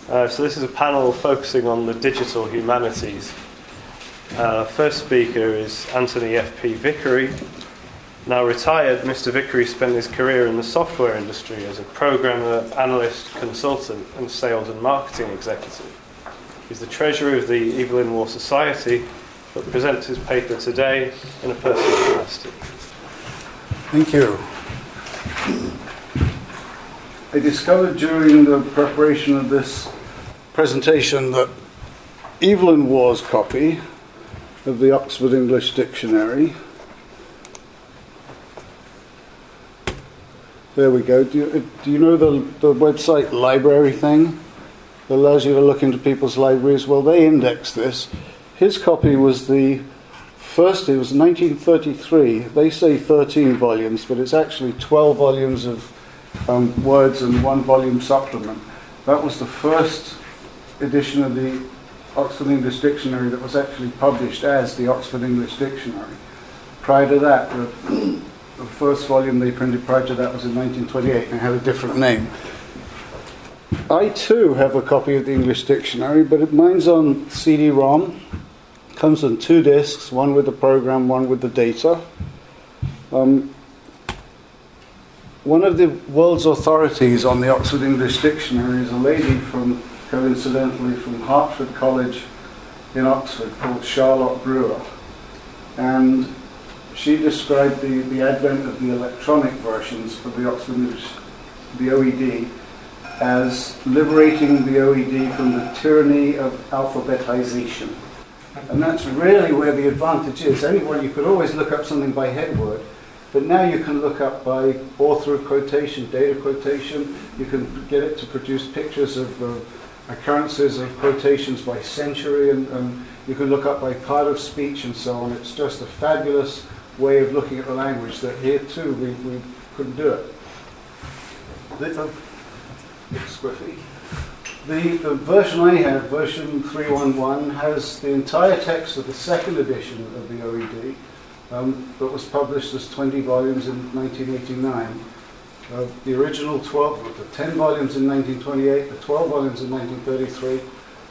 So this is a panel focusing on the digital humanities. First speaker is Antony F.P. Vickery. Now retired, Mr. Vickery spent his career in the software industry as a programmer, analyst, consultant, and sales and marketing executive. He's the treasurer of the Evelyn Waugh Society, but presents his paper today in a personal capacity. Thank you. I discovered during the preparation of this presentation that Evelyn Waugh's copy of the Oxford English Dictionary, there we go. Do you know the website library thing that allows you to look into people's libraries? Well, they index this. His copy was the first, it was 1933. They say 13 volumes, but it's actually 12 volumes of words and 1 volume supplement. That was the first edition of the Oxford English Dictionary that was actually published as the Oxford English Dictionary. Prior to that, the first volume they printed prior to that was in 1928 and it had a different name. I too have a copy of the English Dictionary, but mine's on CD-ROM. Comes on 2 discs, one with the program, one with the data. One of the world's authorities on the Oxford English Dictionary is a lady coincidentally from Hertford College in Oxford called Charlotte Brewer. And she described the advent of the electronic versions of the Oxford English, the OED, as liberating the OED from the tyranny of alphabetization. And that's really where the advantage is. You could always look up something by headword, but now you can look up by author of quotation, date of quotation. You can get it to produce pictures of occurrences of quotations by century, and you can look up by part of speech and so on. It's just a fabulous way of looking at the language that here too we couldn't do it. It's squiffy. The version I have, version 311, has the entire text of the second edition of the OED that was published as 20 volumes in 1989. The original 10 volumes in 1928, the 12 volumes in 1933,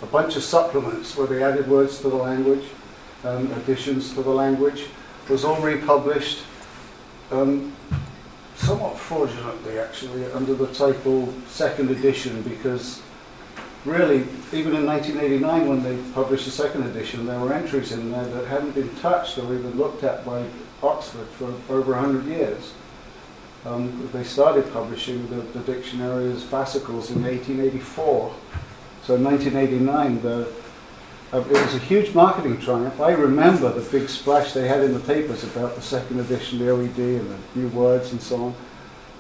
a bunch of supplements where they added words to the language, additions to the language, was all republished, somewhat fraudulently actually, under the title second edition, because really, even in 1989 when they published the second edition, there were entries in there that hadn't been touched or even looked at by Oxford for over 100 years. They started publishing the dictionary as fascicles in 1884. So in 1989, it was a huge marketing triumph. I remember the big splash they had in the papers about the second edition, the OED, and the new words and so on.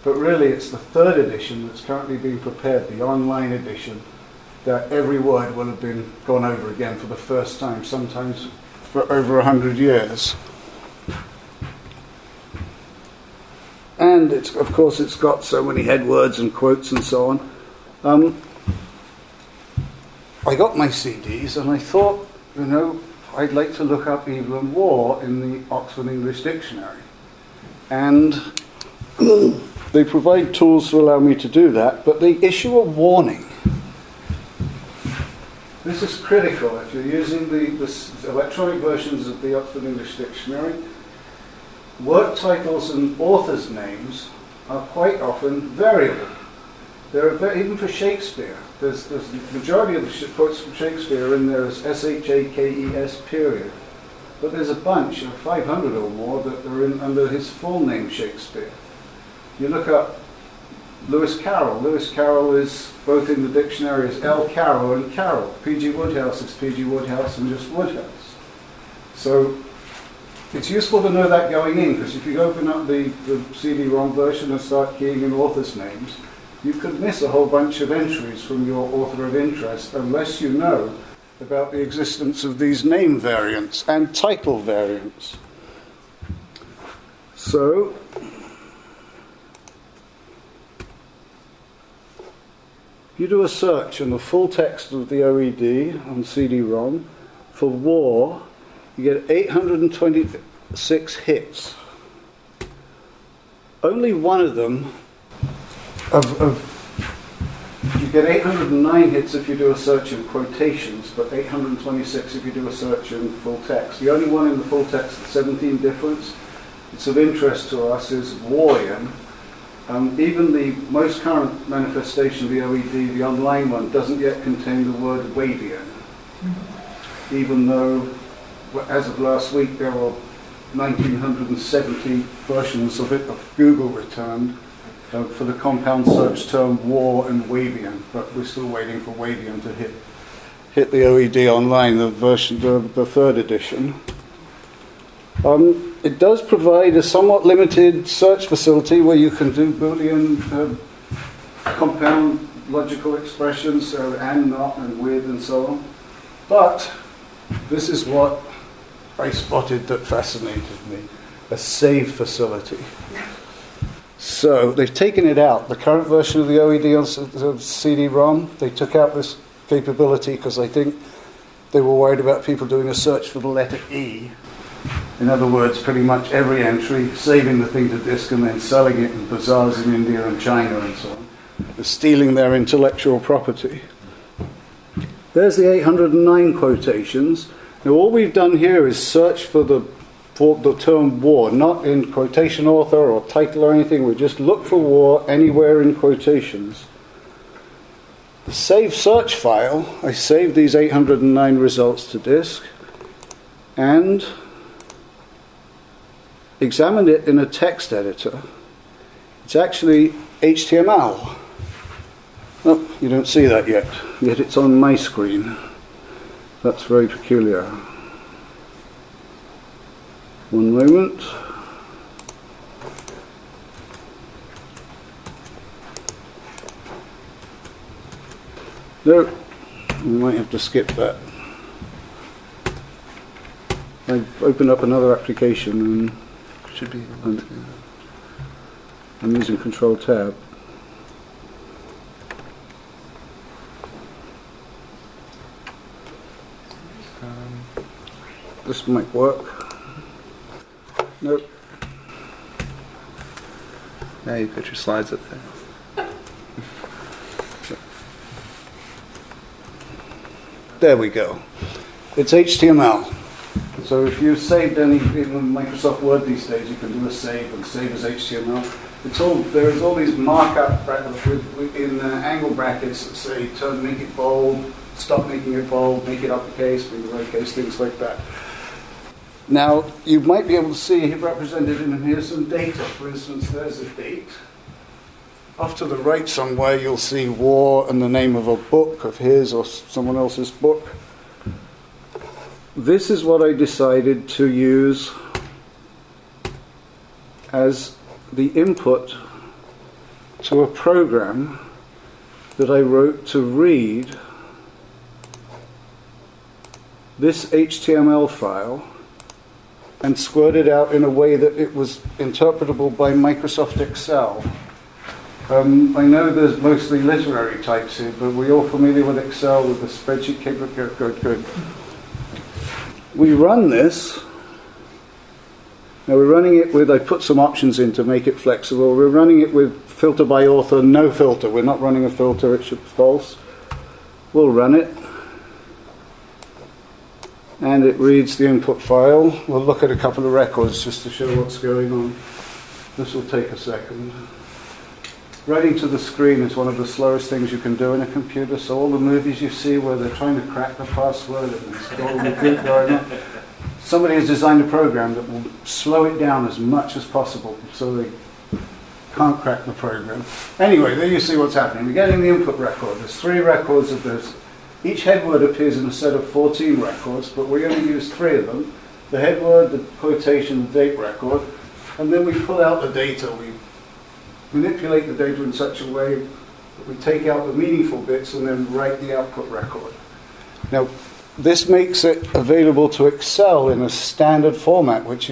But really, it's the third edition that's currently being prepared, the online edition, that every word will have been gone over again for the first time, sometimes for over 100 years. And of course it's got so many headwords and quotes and so on. I got my CDs and I thought, I'd like to look up Evelyn Waugh in the Oxford English Dictionary. And they provide tools to allow me to do that, but they issue a warning. This is critical if you're using the electronic versions of the Oxford English Dictionary. Work titles and authors' names are quite often variable. Even for Shakespeare, there's the majority of the quotes from Shakespeare are in there as S-H-A-K-E-S period. But there's a bunch of 500 or more that are in under his full name Shakespeare. You look up Lewis Carroll. Lewis Carroll is both in the dictionary as L. Carroll and Carroll. P.G. Wodehouse is P.G. Wodehouse and just Wodehouse. So it's useful to know that going in, because if you open up the CD-ROM version and start keying in authors' names, you could miss a whole bunch of entries from your author of interest unless you know about the existence of these name variants and title variants. So you do a search in the full text of the OED on CD-ROM for Waugh, you get 826 hits. Only one of them of You get 809 hits if you do a search in quotations, but 826 if you do a search in full text. The only one in the full text, the 17 difference, it's of interest to us, is Waugh. Even the most current manifestation of the OED, the online one, doesn't yet contain the word Wavian. Even though, as of last week, there were 1970 versions of it, of Google returned, for the compound search term Waugh and Wavian, but we're still waiting for Wavian to hit the OED online, the version, the third edition. It does provide a somewhat limited search facility where you can do Boolean compound logical expressions, so and, not, and with, and so on. But this is what I spotted that fascinated me: a save facility. So they've taken it out. The current version of the OED on CD-ROM, they took out this capability because I think they were worried about people doing a search for the letter E. In other words, pretty much every entry, saving the thing to disk and then selling it in bazaars in India and China and so on, stealing their intellectual property. There's the 809 quotations. Now all we've done here is search for the term Waugh, not in quotation author or title or anything. We just look for Waugh anywhere in quotations. The save search file, I saved these 809 results to disk and examined it in a text editor. It's actually HTML. Oh, you don't see that yet it's on my screen. That's very peculiar. One moment. No, we might have to skip that. I've opened up another application and should be I'm using Control Tab. This might work. Nope. Now you put your slides up there. There we go. It's HTML. So if you've saved any in Microsoft Word these days, you can do a save and save as HTML. There's all these markup brackets in angle brackets that say make it bold, stop making it bold, make it uppercase, make it lowercase, things like that. Now, you might be able to see represented in here some data. For instance, there's a date. Off to the right somewhere, you'll see Waugh and the name of a book of his or someone else's book. This is what I decided to use as the input to a program that I wrote to read this HTML file and squirt it out in a way that it was interpretable by Microsoft Excel. I know there's mostly literary types here, but we're all familiar with Excel, with the spreadsheet capability. Good. We run this. Now we're running it with, I put some options in to make it flexible. We're running it with filter by author, no filter. We're not running a filter, it should be false. We'll run it. And it reads the input file. We'll look at a couple of records just to show what's going on. This will take a second. Writing to the screen is one of the slowest things you can do in a computer, so all the movies you see where they're trying to crack the password and there's all the good going on, somebody has designed a program that will slow it down as much as possible so they can't crack the program. Anyway, there you see what's happening. We're getting the input record. There's 3 records of this. Each head word appears in a set of 14 records, but we're going to use 3 of them. The head word, the quotation, the date record, and then we pull out the data. We manipulate the data in such a way that we take out the meaningful bits and then write the output record. Now, this makes it available to Excel in a standard format, which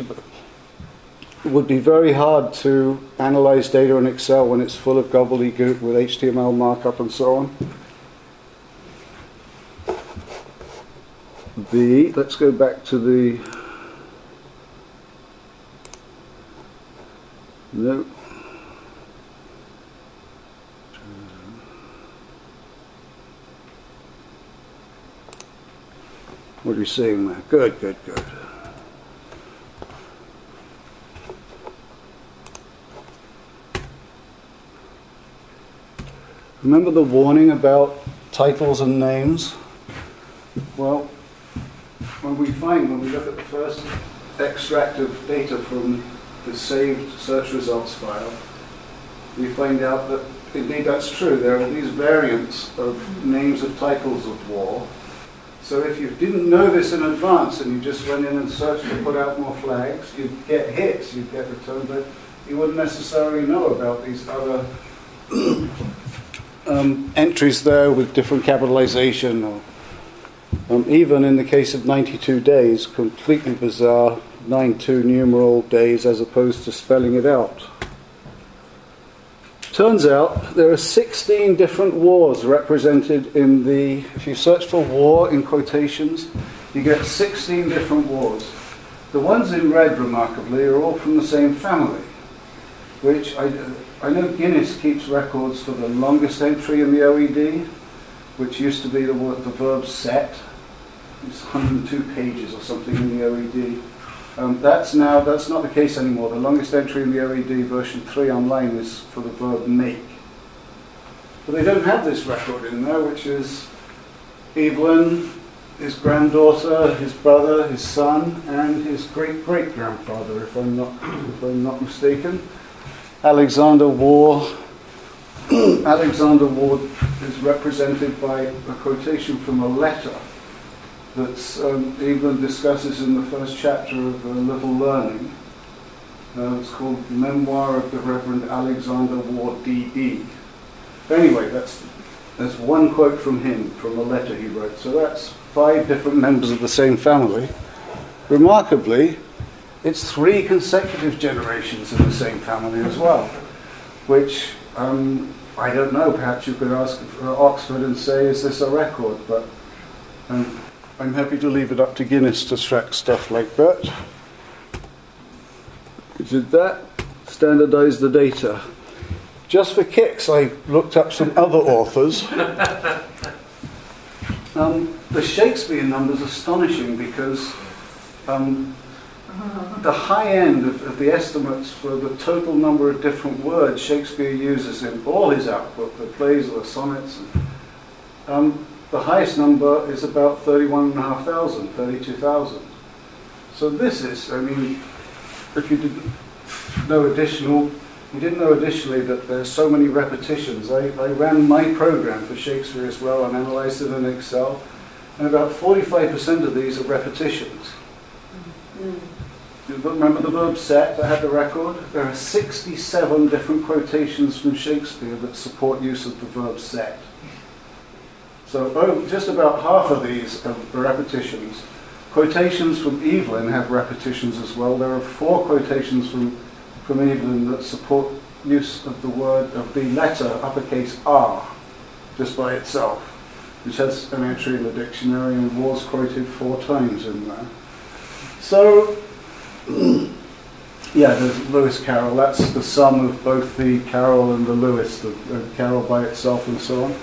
would be very hard to analyze data in Excel when it's full of gobbledygook with HTML markup and so on. Let's go back to the... No. What are you seeing there? Good, good, good. Remember the warning about titles and names? Well, when we look at the first extract of data from the saved search results file, we find out that indeed that's true. There are these variants of names of titles of Waugh. So if you didn't know this in advance and you just went in and searched to put out more flags, you'd get hits, you'd get returned, but you wouldn't necessarily know about these other entries there with different capitalization, or even in the case of 92 days, completely bizarre 9-2 numeral days as opposed to spelling it out. Turns out there are 16 different wars represented in the, if you search for war in quotations, you get 16 different wars. The ones in red, remarkably, are all from the same family, which I know Guinness keeps records for the longest entry in the OED, which used to be the verb set. It's 102 pages or something in the OED. That's not the case anymore. The longest entry in the OED version 3 online is for the verb make. But they don't have this record in there, which is Evelyn, his granddaughter, his brother, his son, and his great-great-grandfather, if I'm not mistaken. Alexander Waugh. Alexander Waugh is represented by a quotation from a letter that Evelyn discusses in the first chapter of A Little Learning. It's called Memoir of the Reverend Alexander Waugh, D.E. Anyway, there's one quote from him, from a letter he wrote. So that's 5 different members of the same family. Remarkably, it's 3 consecutive generations in the same family as well, which, I don't know, perhaps you could ask Oxford and say, is this a record? But I'm happy to leave it up to Guinness to track stuff like that. Did that standardize the data? Just for kicks, I looked up some other authors. The Shakespeare number is astonishing because the high end of the estimates for the total number of different words Shakespeare uses in all his output, the plays or the sonnets, the highest number is about 31,500, 32,000. So this is, I mean, if you didn't know additionally that there's so many repetitions. I ran my program for Shakespeare as well and analyzed it in Excel, and about 45% of these are repetitions. You remember the verb set that had the record? There are 67 different quotations from Shakespeare that support use of the verb set. So just about half of these are repetitions. Quotations from Evelyn have repetitions as well. There are 4 quotations from Evelyn that support use of the word, of the letter uppercase R, just by itself, which has an entry in the dictionary and was quoted 4 times in there. So, yeah, there's Lewis Carroll. That's the sum of both the Carroll and the Lewis, the Carroll by itself and so on.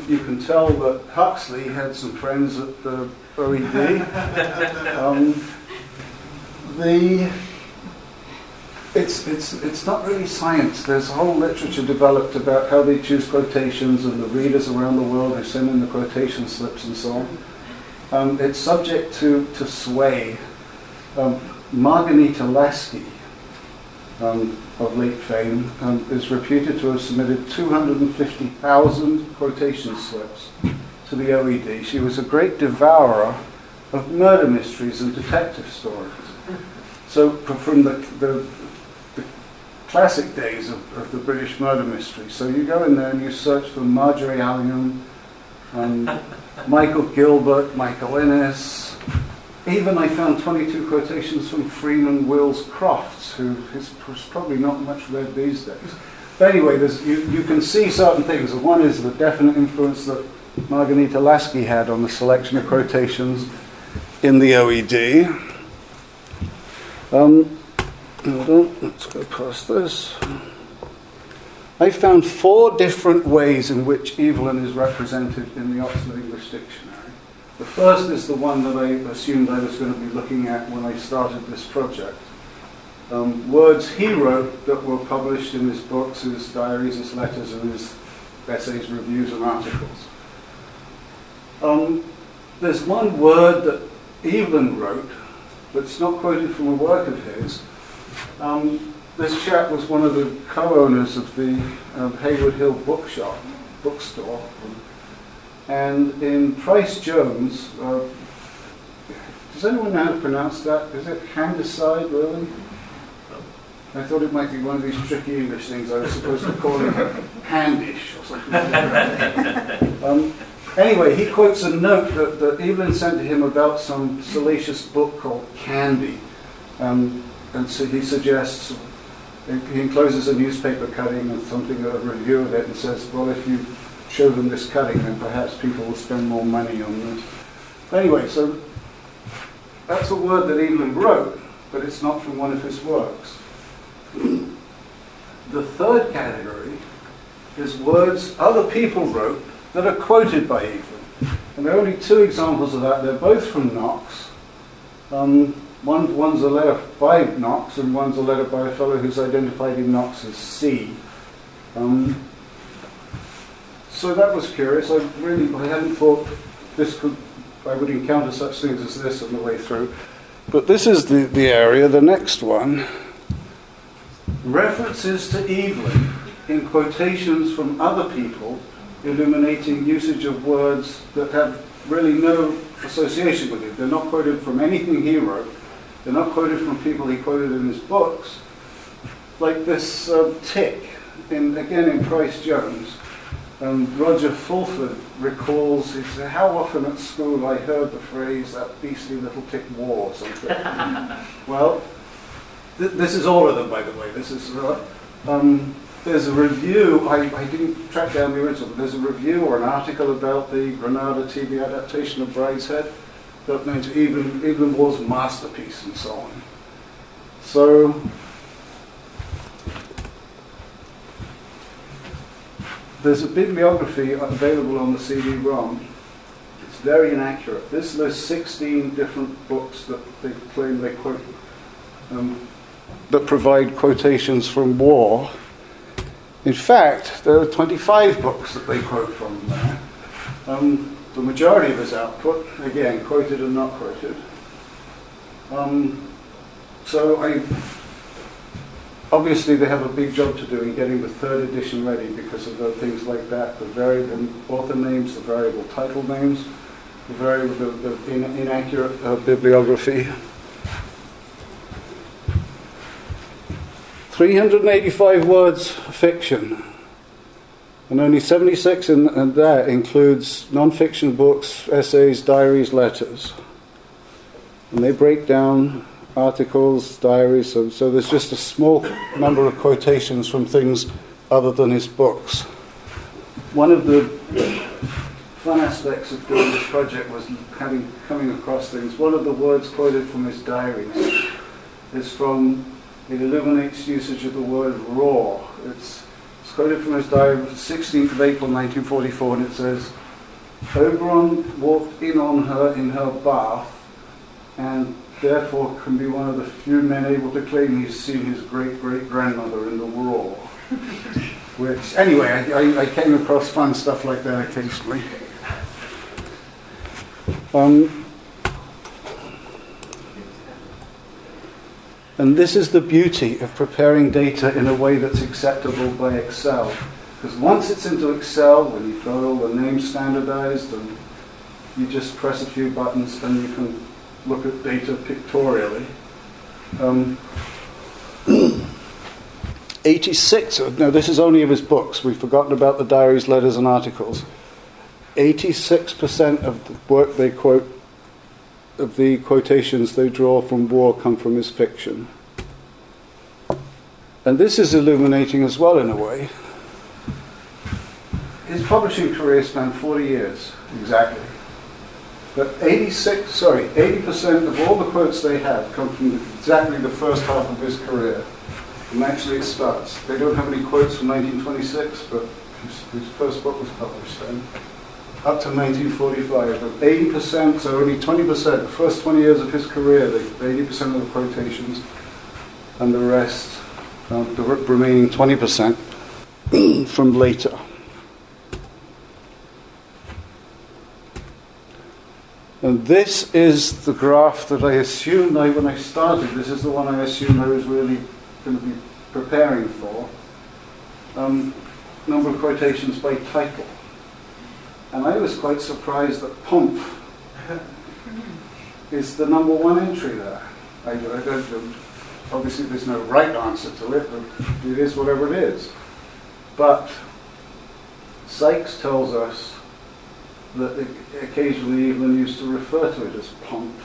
You can tell that Huxley had some friends at the OED. It's not really science. There's a whole literature developed about how they choose quotations and the readers around the world who send in the quotation slips and so on. It's subject to sway. Margarita Lasky, of late fame, is reputed to have submitted 250,000 quotation slips to the OED. She was a great devourer of murder mysteries and detective stories. So from the classic days of the British murder mystery. So you go in there and you search for Marjorie Allingham, Michael Gilbert, Michael Innes. Even I found 22 quotations from Freeman Wills Crofts, who is probably not much read these days. But anyway, you can see certain things. One is the definite influence that Margarita Lasky had on the selection of quotations in the OED. Hold on, let's go past this. I found 4 different ways in which Evelyn is represented in the Oxford English Dictionary. The first is the one that I assumed I was going to be looking at when I started this project. Words he wrote that were published in his books, his diaries, his letters, and his essays, reviews, and articles. There's one word that Evelyn wrote, but it's not quoted from a work of his. This chap was one of the co-owners of the Haywood Hill bookstore. And in Price Jones, does anyone know how to pronounce that? Is it Handicide, really? I thought it might be one of these tricky English things. I was supposed to call it Handish or something like that. Anyway, he quotes a note that Evelyn sent to him about some salacious book called Candy. And so he suggests, he encloses a newspaper cutting and something, a review of it, and says, well, if you show them this cutting, then perhaps people will spend more money on this. Anyway, so that's a word that Evelyn wrote, but it's not from one of his works. The third category is words other people wrote that are quoted by Evelyn. And there are only two examples of that. They're both from Knox. One's a letter by Knox, and one's a letter by a fellow who's identified in Knox as C. So that was curious. I hadn't thought I would encounter such things as this on the way through. But this is the area, the next one. References to Evelyn in quotations from other people illuminating usage of words that have really no association with it. They're not quoted from anything he wrote. They're not quoted from people he quoted in his books. Like this tick, again in Price Jones. Roger Fulford recalls, he said, how often at school I heard the phrase, that beastly little tick Waugh, or something. Well, this is all of them, by the way. This is there's a review, I didn't track down the original, but there's a review or an article about the Granada TV adaptation of Brideshead that named Evelyn Waugh's masterpiece and so on. So, there's a bibliography available on the CD-ROM. It's very inaccurate. This lists 16 different books that they claim they quote, that provide quotations from Waugh. In fact, there are 25 books that they quote from there. The majority of his output, again, quoted and not quoted. Obviously they have a big job to do in getting the third edition ready because of things like that, the author names, the variable title names, the inaccurate bibliography. 385 words fiction, and only 76 and that includes non-fiction books, essays, diaries, letters. And they break down articles, diaries, so there's just a small number of quotations from things other than his books. One of the fun aspects of doing this project was coming across things. One of the words quoted from his diaries is from, it illuminates usage of the word raw. It's quoted from his diary of the 16th of April 1944, and it says, Oberon walked in on her in her bath, and therefore can be one of the few men able to claim he's seen his great-great-grandmother in the raw. Which, anyway, I came across fun stuff like that occasionally. And this is the beauty of preparing data in a way that's acceptable by Excel. Because once it's into Excel, when you've got all the names standardized, and you just press a few buttons and you can look at data pictorially. 86, now this is only of his books, we've forgotten about the diaries, letters and articles. 86% of the work they quote, of the quotations they draw from Waugh, come from his fiction. And this is illuminating as well in a way. His publishing career spanned 40 years, exactly. But 80% of all the quotes they have come from exactly the first half of his career. And actually it starts. They don't have any quotes from 1926, but his first book was published then. up to 1945. But 80%, so only 20%, the first 20 years of his career, 80% of the quotations, and the rest, the remaining 20%, from later. And this is the graph that I assumed when I started. This is the one I assumed I was really going to be preparing for. Number of quotations by title. And I was quite surprised that Pomp is the number one entry there. I don't, obviously there's no right answer to it, but it is whatever it is. But Sykes tells us that occasionally Evelyn used to refer to it as Pomp.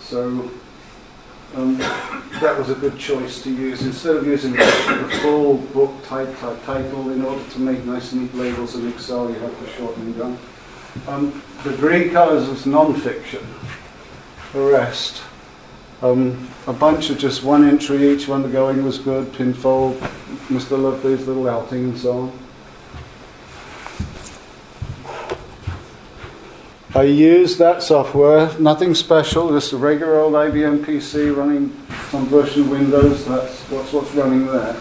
So that was a good choice to use. Instead of using the full book title in order to make nice neat labels in Excel, you have the shortening done. The green colours is non-fiction. The rest, a bunch of just one entry each. When the going was good, Pinfold, Mr. Lovely's little outing, and so on. I used that software, nothing special, just a regular old IBM PC running some version of Windows. That's what's running there.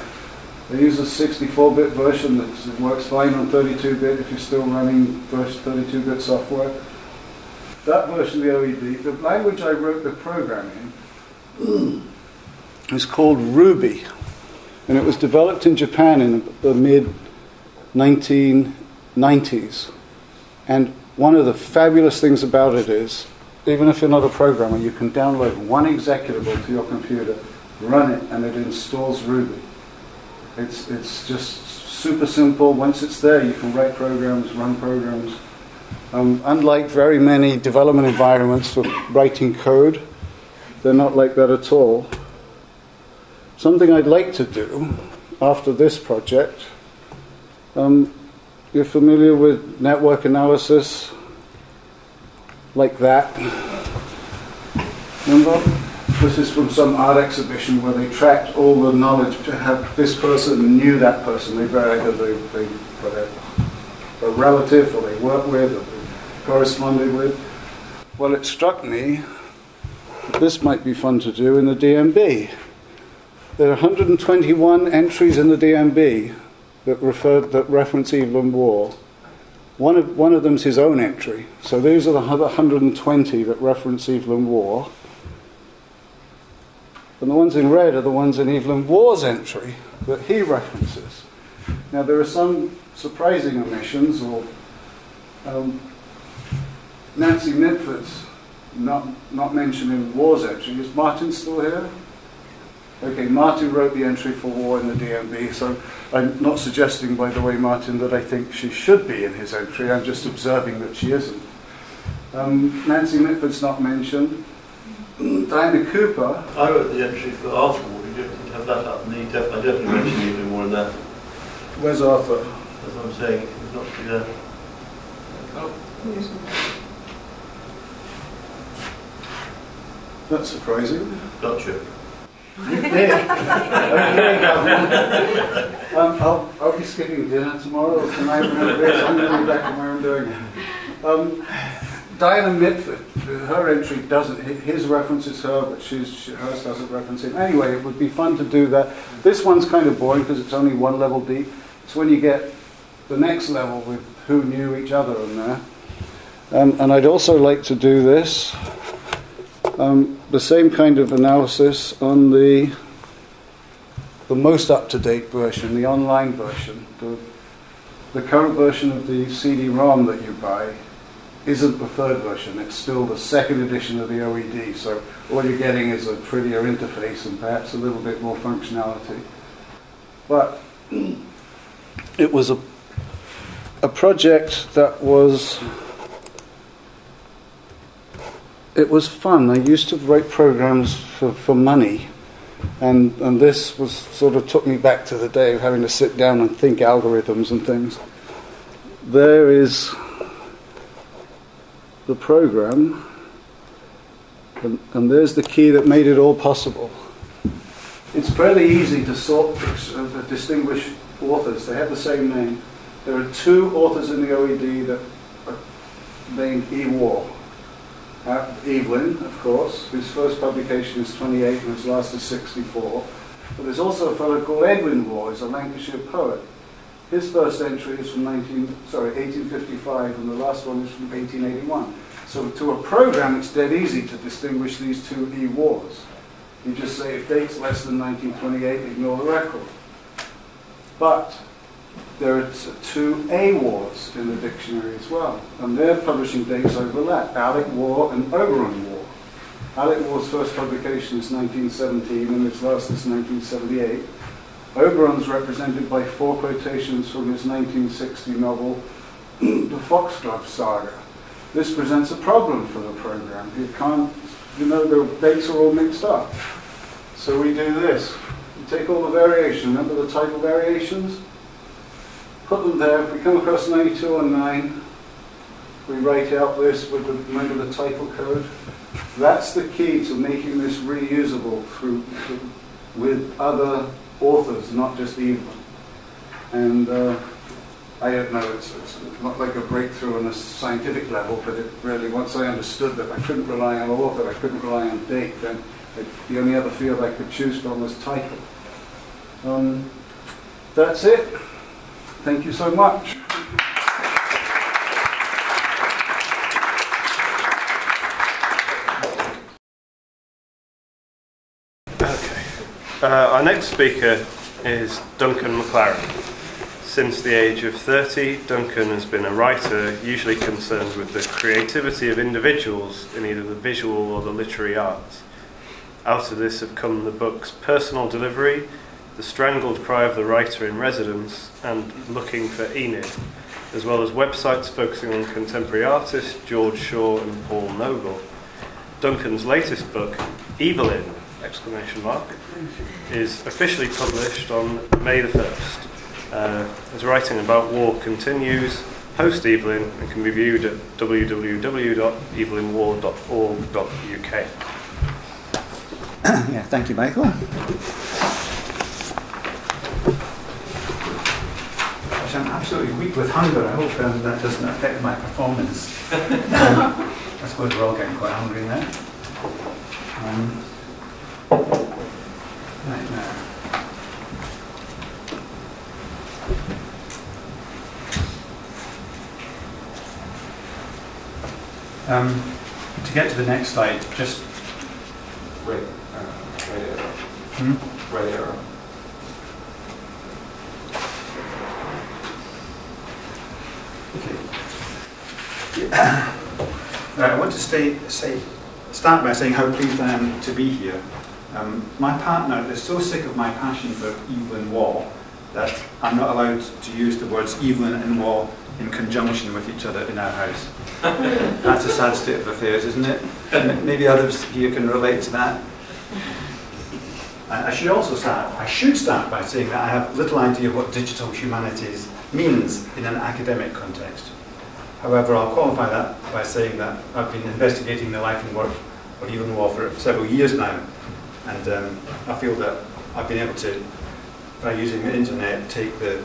I use a 64-bit version that works fine on 32-bit if you're still running 32-bit software. That version of the OED, the language I wrote the program in is called Ruby, and it was developed in Japan in the mid-1990s. And one of the fabulous things about it is, even if you're not a programmer, you can download one executable to your computer, run it, and it installs Ruby. It's just super simple. Once it's there, you can write programs, run programs. Unlike very many development environments for writing code, they're not like that at all. Something I'd like to do after this project, you're familiar with network analysis, like that. Remember? This is from some art exhibition where they tracked all the knowledge to have this person knew that person. They either they were a relative, or they worked with, or they corresponded with. Well, it struck me that this might be fun to do in the DMB. There are 121 entries in the DMB that reference Evelyn Waugh. One of them's his own entry. So these are the 120 that reference Evelyn Waugh. And the ones in red are the ones in Evelyn Waugh's entry that he references. Now there are some surprising omissions, or Nancy Mitford's not mentioned in Waugh's entry. Is Martin still here? Okay, Martin wrote the entry for Waugh in the DMB, so I'm not suggesting, by the way, Martin, that I think she should be in his entry. I'm just observing that she isn't. Nancy Mitford's not mentioned. Diana Cooper. I wrote the entry for Arthur. We didn't have that up, and I definitely mentioned even more than that. Where's Arthur? That's what I'm saying. It's not to be there. Oh, that's surprising. Gotcha. I'll be skipping dinner tomorrow or tonight. I'm going to be back in where I'm doing it. Diana Mitford, her entry doesn't, his references her, but hers doesn't reference him. Anyway, it would be fun to do that. This one's kind of boring because it's only one level deep. It's when you get the next level with who knew each other in there. And I'd also like to do this. The same kind of analysis on the most up-to-date version, the online version. The current version of the CD-ROM that you buy isn't the third version. It's still the second edition of the OED. So all you're getting is a prettier interface and perhaps a little bit more functionality. But it was a project that was... It was fun. I used to write programs for money, and this was sort of took me back to the day of having to sit down and think algorithms and things. There is the program, and there's the key that made it all possible. It's fairly easy to distinguish authors. They have the same name. There are two authors in the OED that are named Waugh. Evelyn, of course, whose first publication is 28 and his last is 64. But there's also a fellow called Edwin Waugh, who's a Lancashire poet. His first entry is from 1855, and the last one is from 1881. So to a program, it's dead easy to distinguish these two Waughs. You just say if date's less than 1928, ignore the record. But there are two Waughs in the dictionary as well, and their publishing dates overlap. Alec Waugh and Oberon Waugh. Alec Waugh's first publication is 1917, and his last is 1978. Oberon's represented by 4 quotations from his 1960 novel, The Foxglove Saga. This presents a problem for the program. You can't, the dates are all mixed up. So we do this. We take all the variations, remember the title variations? Put them there. If we come across 92 or 9, we write out this with remember the title code. That's the key to making this reusable with other authors, not just Evelyn. And I don't know, it's not like a breakthrough on a scientific level, but it really, once I understood that I couldn't rely on author, I couldn't rely on date, then the only other field I could choose from was title. That's it. Thank you so much. Our next speaker is Duncan McLaren. Since the age of 30, Duncan has been a writer usually concerned with the creativity of individuals in either the visual or the literary arts. Out of this have come the books Personal Delivery, The Strangled Cry of the Writer in Residence, and Looking for Enid, as well as websites focusing on contemporary artists George Shaw and Paul Noble. Duncan's latest book, Evelyn! Is officially published on May the 1st. His writing about Waugh continues post Evelyn and can be viewed at www.evelynwaugh.org.uk. Yeah, thank you, Michael. I'm absolutely weak with hunger. I hope that doesn't affect my performance. I suppose we're all getting quite hungry now. Right now. To get to the next slide, just Right arrow. Right arrow. Okay. I want to start by saying how pleased I am to be here. My partner is so sick of my passion for Evelyn Waugh that I'm not allowed to use the words Evelyn and Waugh in conjunction with each other in our house. That's a sad state of affairs, isn't it? Maybe others here can relate to that. I should start by saying that I have little idea what digital humanities means in an academic context. However, I'll qualify that by saying that I've been investigating the life and work of Evelyn Waugh for several years now, and I feel that I've been able to, by using the internet, take the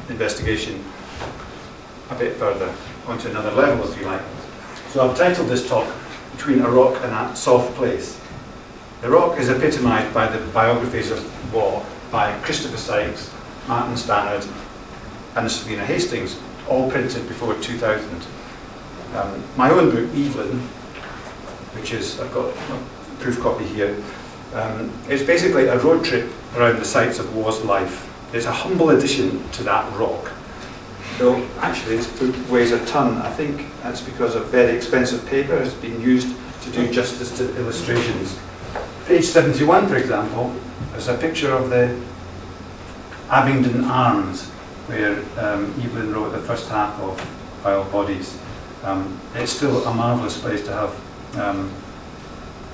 investigation a bit further, onto another level, if you like. So I've titled this talk, Between a Rock and a Soft Place. The rock is epitomised by the biographies of Waugh by Christopher Sykes, Martin Stannard, and Selina Hastings, all printed before 2000. My own book, Evelyn, which is, I've got a proof copy here, it's basically a road trip around the sites of Waugh's life. It's a humble addition to that rock. Though actually this book weighs a ton. I think that's because a very expensive paper has been used to do justice to illustrations. Page 71, for example, is a picture of the Abingdon Arms, where Evelyn wrote the first half of Vile Bodies. It's still a marvellous place to have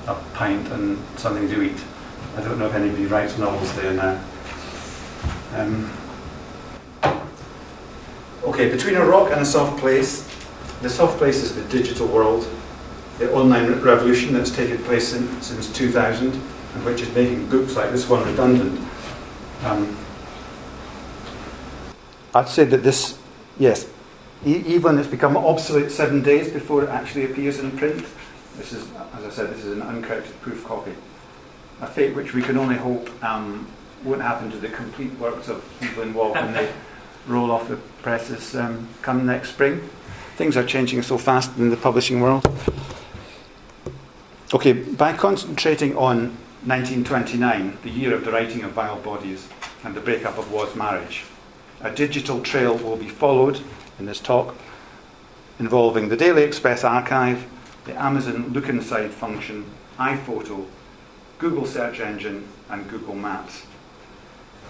a pint and something to eat. I don't know if anybody writes novels there now. Okay, between a rock and a soft place. The soft place is the digital world, the online revolution that's taken place since 2000, and which is making books like this one redundant. I'd say that this, yes, Evelyn has become obsolete 7 days before it actually appears in print. This is, as I said, this is an uncorrected proof copy. A fate which we can only hope won't happen to the complete works of Evelyn Waugh when they roll off the presses come next spring. Things are changing so fast in the publishing world. Okay, by concentrating on 1929, the year of the writing of Vile Bodies and the breakup of Waugh's marriage, a digital trail will be followed in this talk involving the Daily Express archive, the Amazon Look Inside function, iPhoto, Google search engine and Google Maps.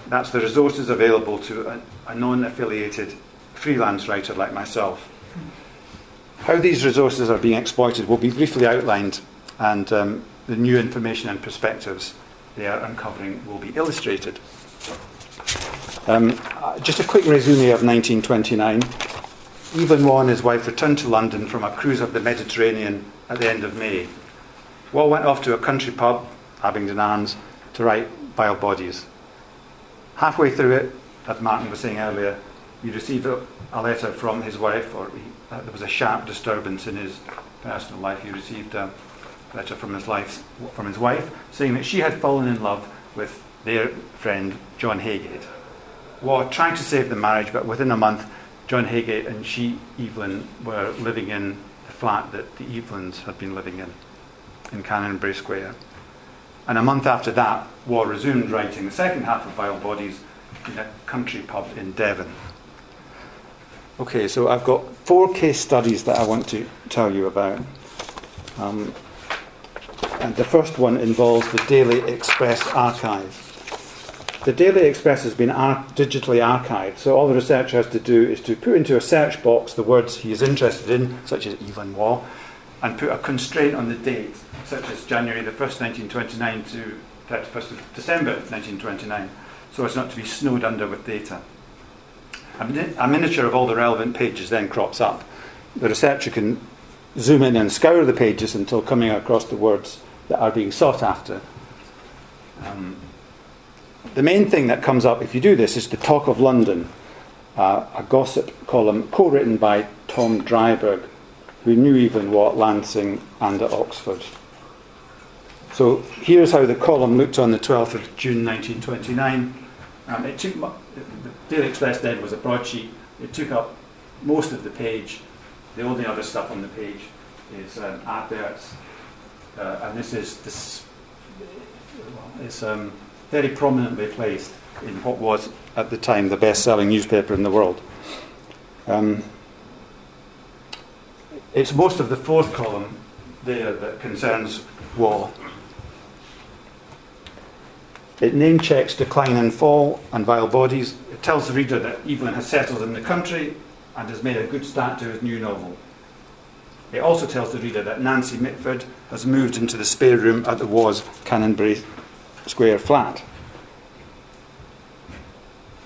That's the resources available to a non-affiliated freelance writer like myself. How these resources are being exploited will be briefly outlined, and the new information and perspectives they are uncovering will be illustrated. Just a quick resume of 1929. Evelyn Waugh and his wife returned to London from a cruise of the Mediterranean at the end of May. Waugh went off to a country pub, Abingdon Arms, to write Vile Bodies. Halfway through it, as Martin was saying earlier, he received a letter from his wife, or there was a sharp disturbance in his personal life. He received a letter from his wife saying that she had fallen in love with their friend John Haygate. Waugh tried to save the marriage, but within a month John Haygate and she, Evelyn, were living in the flat that the Evelyns had been living in Canonbury Square. And a month after that, Waugh resumed writing the second half of Vile Bodies in a country pub in Devon. Okay, so I've got 4 case studies that I want to tell you about. And the first one involves the Daily Express archive. The Daily Express has been digitally archived, so all the researcher has to do is to put into a search box the words he is interested in, such as Evelyn Waugh, and put a constraint on the date, such as January the 1st, 1929 to 31st of December 1929, so as not to be snowed under with data. A miniature of all the relevant pages then crops up. The researcher can zoom in and scour the pages until coming across the words that are being sought after. The main thing that comes up if you do this is the Talk of London, a gossip column co-written by Tom Dryburgh, who knew Evelyn Waugh at Lancing and at Oxford. So here's how the column looked on the 12th of June 1929. The Daily Express then was a broadsheet. It took up most of the page. The only other stuff on the page is adverts, and this is very prominently placed in what was at the time the best-selling newspaper in the world. It's most of the 4th column there that concerns Waugh. It name-checks Decline and Fall and Vile Bodies. It tells the reader that Evelyn has settled in the country and has made a good start to his new novel. It also tells the reader that Nancy Mitford has moved into the spare room at the Waugh's Canonbury Square flat.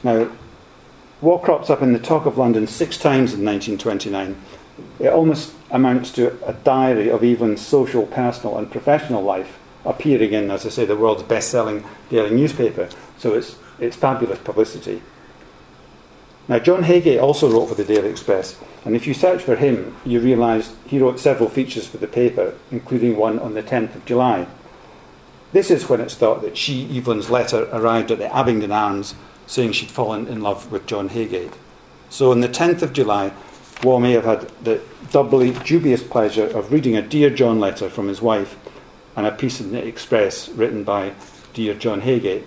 Now, Waugh crops up in the Talk of London 6 times in 1929. It almost amounts to a diary of Evelyn's social, personal and professional life, appearing in, as I say, the world's best-selling daily newspaper. So it's fabulous publicity. Now, John Haygate also wrote for the Daily Express, and if you search for him, you realise he wrote several features for the paper, including one on the 10th of July. This is when it's thought that she, Evelyn's letter, arrived at the Abingdon Arms, saying she'd fallen in love with John Haygate. So on the 10th of July, Waugh may have had the doubly dubious pleasure of reading a Dear John letter from his wife and a piece in the Express written by Dear John Haygate.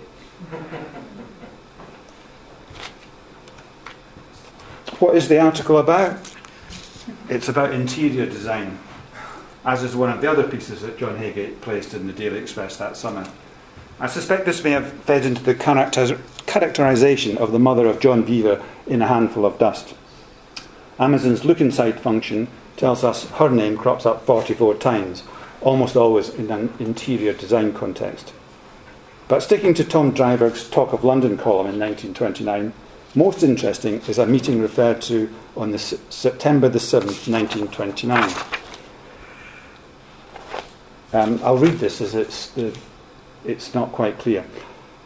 What is the article about? It's about interior design, as is one of the other pieces that John Haygate placed in the Daily Express that summer. I suspect this may have fed into the characterisation of the mother of John Beaver in A Handful of Dust. Amazon's Look Inside function tells us her name crops up 44 times, almost always in an interior design context. But sticking to Tom Dryburgh's Talk of London column in 1929, most interesting is a meeting referred to on the September the 7th, 1929. I'll read this as it's not quite clear.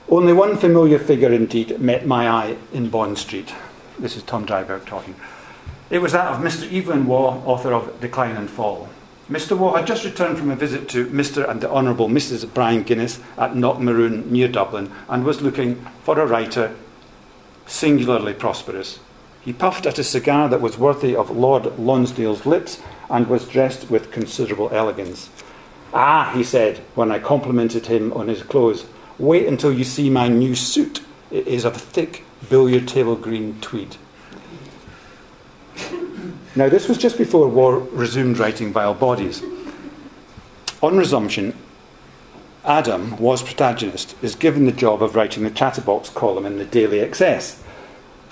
Only one familiar figure indeed met my eye in Bond Street. This is Tom Dryburgh talking. It was that of Mr. Evelyn Waugh, author of Decline and Fall. Mr. Waugh had just returned from a visit to Mr. and the Honourable Mrs. Brian Guinness at Knockmaroon near Dublin and was looking for a writer singularly prosperous. He puffed at a cigar that was worthy of Lord Lonsdale's lips and was dressed with considerable elegance. "Ah," he said, when I complimented him on his clothes, "wait until you see my new suit. It is of thick billiard table green tweed." Now, this was just before Waugh resumed writing Vile Bodies. On resumption, Adam, Waugh's protagonist, is given the job of writing the chatterbox column in the Daily Excess.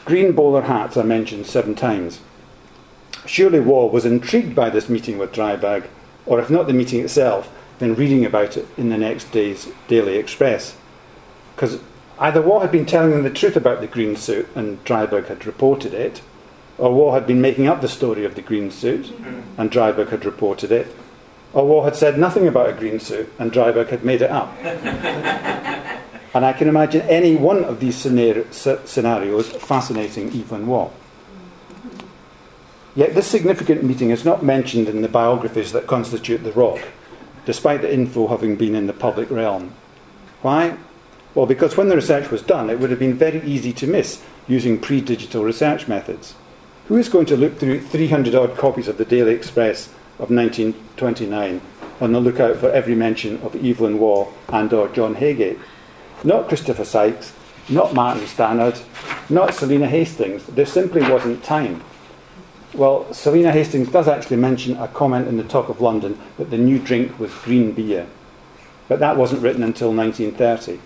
Green bowler hats are mentioned 7 times. Surely Waugh was intrigued by this meeting with Dryburgh, or if not the meeting itself, then reading about it in the next day's Daily Express. Because either Waugh had been telling them the truth about the green suit and Dryburgh had reported it, or Waugh had been making up the story of the green suit and Dryburgh had reported it, or Waugh had said nothing about a green suit and Dryburgh had made it up. And I can imagine any one of these scenarios fascinating even Waugh. Yet this significant meeting is not mentioned in the biographies that constitute The Rock, despite the info having been in the public realm. Why? Well, because when the research was done, it would have been very easy to miss using pre-digital research methods. Who is going to look through 300-odd copies of the Daily Express of 1929 on the lookout for every mention of Evelyn Waugh and or John Haygate? Not Christopher Sykes, not Martin Stannard, not Selina Hastings. There simply wasn't time. Well, Selina Hastings does actually mention a comment in the Talk of London that the new drink was green beer. But that wasn't written until 1930.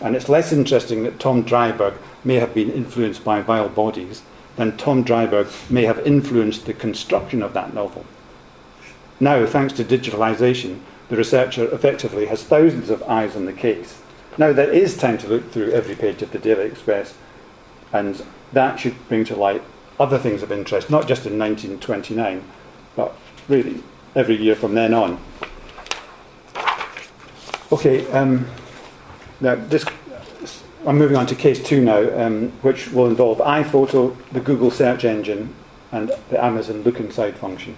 And it's less interesting that Tom Dryburgh may have been influenced by Vile Bodies than Tom Dryburgh may have influenced the construction of that novel. Now, thanks to digitalisation, the researcher effectively has thousands of eyes on the case. Now, there is time to look through every page of the Daily Express, and that should bring to light other things of interest, not just in 1929, but really every year from then on. Okay, now I'm moving on to case 2 now, which will involve iPhoto, the Google search engine, and the Amazon look inside function.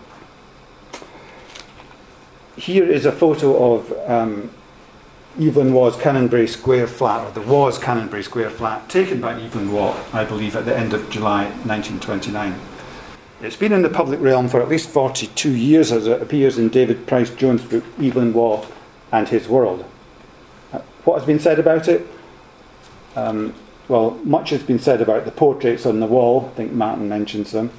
Here is a photo of Evelyn Waugh's Canonbury Square flat, or the Waugh's Canonbury Square flat, taken by Evelyn Waugh, I believe, at the end of July 1929. It's been in the public realm for at least 42 years, as it appears in David Price Jones' book, Evelyn Waugh and His World. What has been said about it? Well, much has been said about the portraits on the wall. I think Martin mentions them.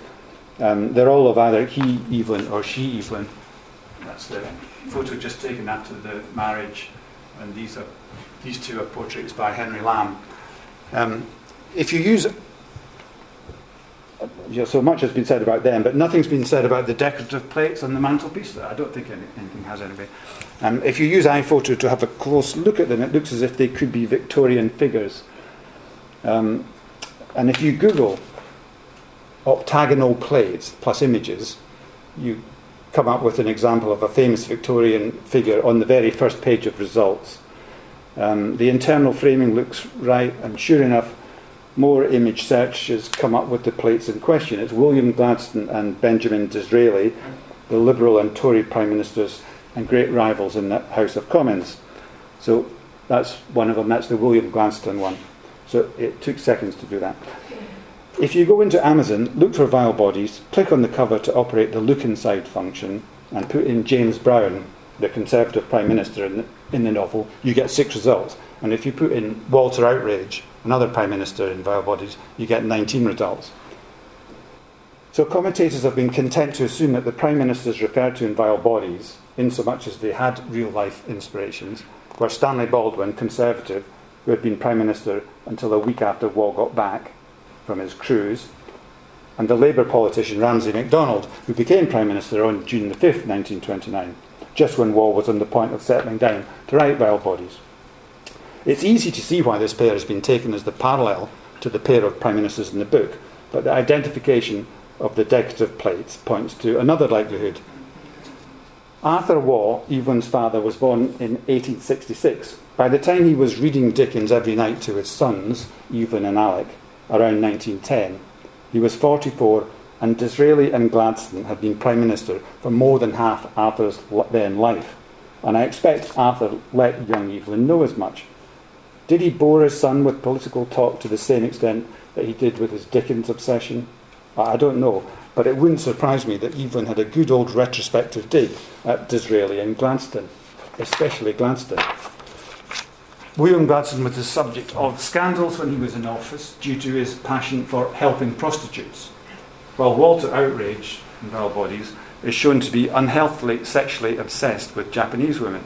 They're all of either he, Evelyn, or she, Evelyn. That's the photo just taken after the marriage, and these two are portraits by Henry Lamb. If you use, so much has been said about them, but nothing's been said about the decorative plates on the mantelpiece. I don't think anything has anyway. If you use iPhoto to have a close look at them, it looks as if they could be Victorian figures. And if you Google octagonal plates plus images, you come up with an example of a famous Victorian figure on the very first page of results. The internal framing looks right, and sure enough, more image searches come up with the plates in question. It's William Gladstone and Benjamin Disraeli, the Liberal and Tory Prime Ministers and great rivals in the House of Commons. So that's one of them, that's the William Gladstone one. So it took seconds to do that. If you go into Amazon, look for Vile Bodies, click on the cover to operate the look inside function, and put in James Brown, the Conservative Prime Minister in the novel, you get 6 results. And if you put in Walter Outrage, another Prime Minister in Vile Bodies, you get 19 results. So commentators have been content to assume that the Prime Ministers referred to in Vile Bodies, insomuch as they had real-life inspirations, were Stanley Baldwin, Conservative, who had been Prime Minister until a week after Waugh got back from his cruise, and the Labour politician Ramsay MacDonald, who became Prime Minister on June the 5th, 1929, just when Waugh was on the point of settling down to write Vile Bodies. It's easy to see why this pair has been taken as the parallel to the pair of Prime Ministers in the book, but the identification of the decorative plates points to another likelihood. Arthur Waugh, Evelyn's father, was born in 1866. By the time he was reading Dickens every night to his sons, Evelyn and Alec, around 1910, he was 44 and Disraeli and Gladstone had been Prime Minister for more than half Arthur's then life, and I expect Arthur let young Evelyn know as much. Did he bore his son with political talk to the same extent that he did with his Dickens obsession? I don't know, but it wouldn't surprise me that Evelyn had a good old retrospective dig at Disraeli and Gladstone, especially Gladstone. William Gladstone was the subject of scandals when he was in office due to his passion for helping prostitutes, while Walter Outrage, in Vile Bodies, is shown to be unhealthily sexually obsessed with Japanese women.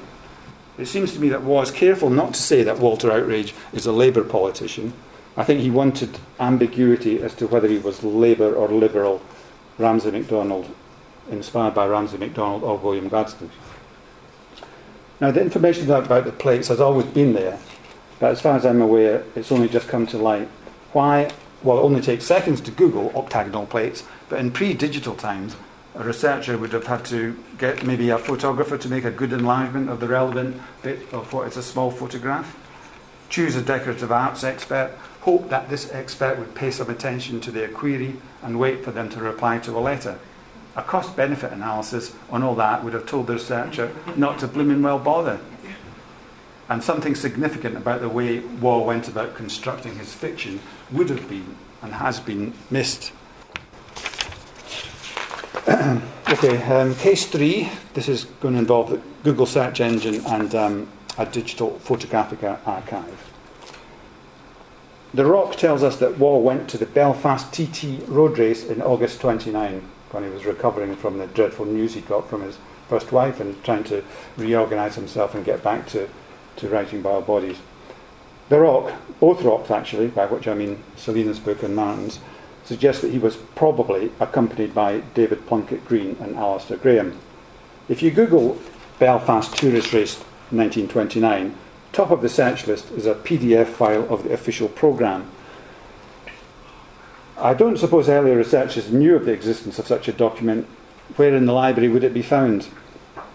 It seems to me that Waugh is careful not to say that Walter Outrage is a Labour politician. I think he wanted ambiguity as to whether he was Labour or Liberal, Ramsay MacDonald, inspired by Ramsay MacDonald or William Gladstone. Now, the information about the plates has always been there, but as far as I'm aware, it's only just come to light. Why? Well, it only takes seconds to Google octagonal plates, but in pre-digital times, a researcher would have had to get maybe a photographer to make a good enlargement of the relevant bit of what is a small photograph, choose a decorative arts expert, hope that this expert would pay some attention to their query and wait for them to reply to a letter. A cost-benefit analysis on all that would have told the researcher not to blooming well bother. And something significant about the way Waugh went about constructing his fiction would have been and has been missed. Case 3. This is going to involve the Google search engine and a digital photographic archive. The Rock tells us that Waugh went to the Belfast TT road race in August 29 when he was recovering from the dreadful news he got from his first wife and trying to reorganise himself and get back to writing Vile Bodies. The Rock, both Rocks actually, by which I mean Selina's book and Martin's, suggest that he was probably accompanied by David Plunkett Green and Alistair Graham. If you Google Belfast Tourist Race 1929, top of the search list is a PDF file of the official programme. I don't suppose earlier researchers knew of the existence of such a document. Where in the library would it be found?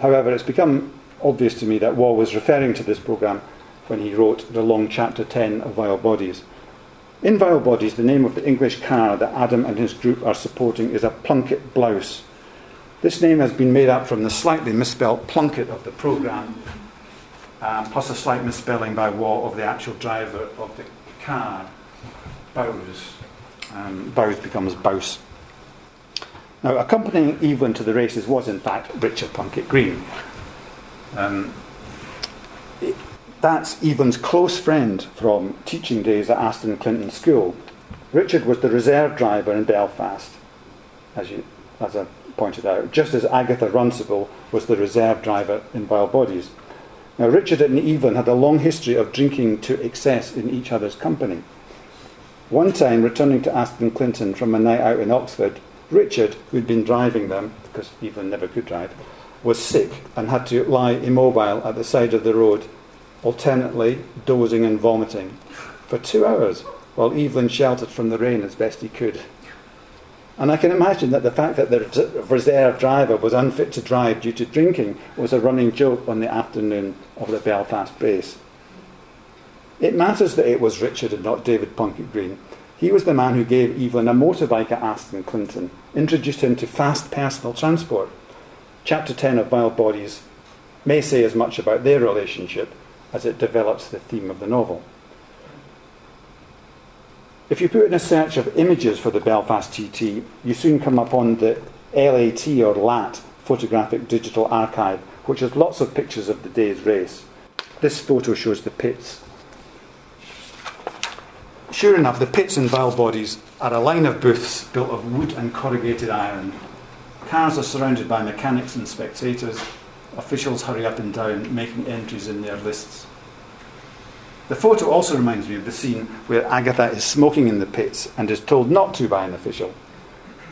However, it's become obvious to me that Waugh was referring to this programme when he wrote the long Chapter 10 of Vile Bodies. In Vile Bodies, the name of the English car that Adam and his group are supporting is a Plunkett blouse. This name has been made up from the slightly misspelled Plunkett of the programme, plus a slight misspelling by Waugh of the actual driver of the car, Bowes. Bowes becomes Bouse. Now, accompanying Evelyn to the races was, in fact, Richard Plunkett Green. That's Evelyn's close friend from teaching days at Aston Clinton School. Richard was the reserve driver in Belfast, as I pointed out, just as Agatha Runcible was the reserve driver in Vile Bodies. Now, Richard and Evelyn had a long history of drinking to excess in each other's company. One time, returning to Aston Clinton from a night out in Oxford, Richard, who'd been driving them, because Evelyn never could drive, was sick and had to lie immobile at the side of the road, alternately dozing and vomiting, for 2 hours, while Evelyn sheltered from the rain as best he could. And I can imagine that the fact that the reserve driver was unfit to drive due to drinking was a running joke on the afternoon of the Belfast race. It matters that it was Richard and not David Plunkett Green. He was the man who gave Evelyn a motorbike at Aston Clinton, introduced him to fast personal transport. Chapter 10 of Vile Bodies may say as much about their relationship as it develops the theme of the novel. If you put in a search of images for the Belfast TT, you soon come upon the LAT or LAT Photographic Digital Archive, which has lots of pictures of the day's race. This photo shows the pits. Sure enough, the pits in Vile Bodies are a line of booths built of wood and corrugated iron. Cars are surrounded by mechanics and spectators. Officials hurry up and down, making entries in their lists. The photo also reminds me of the scene where Agatha is smoking in the pits and is told not to by an official.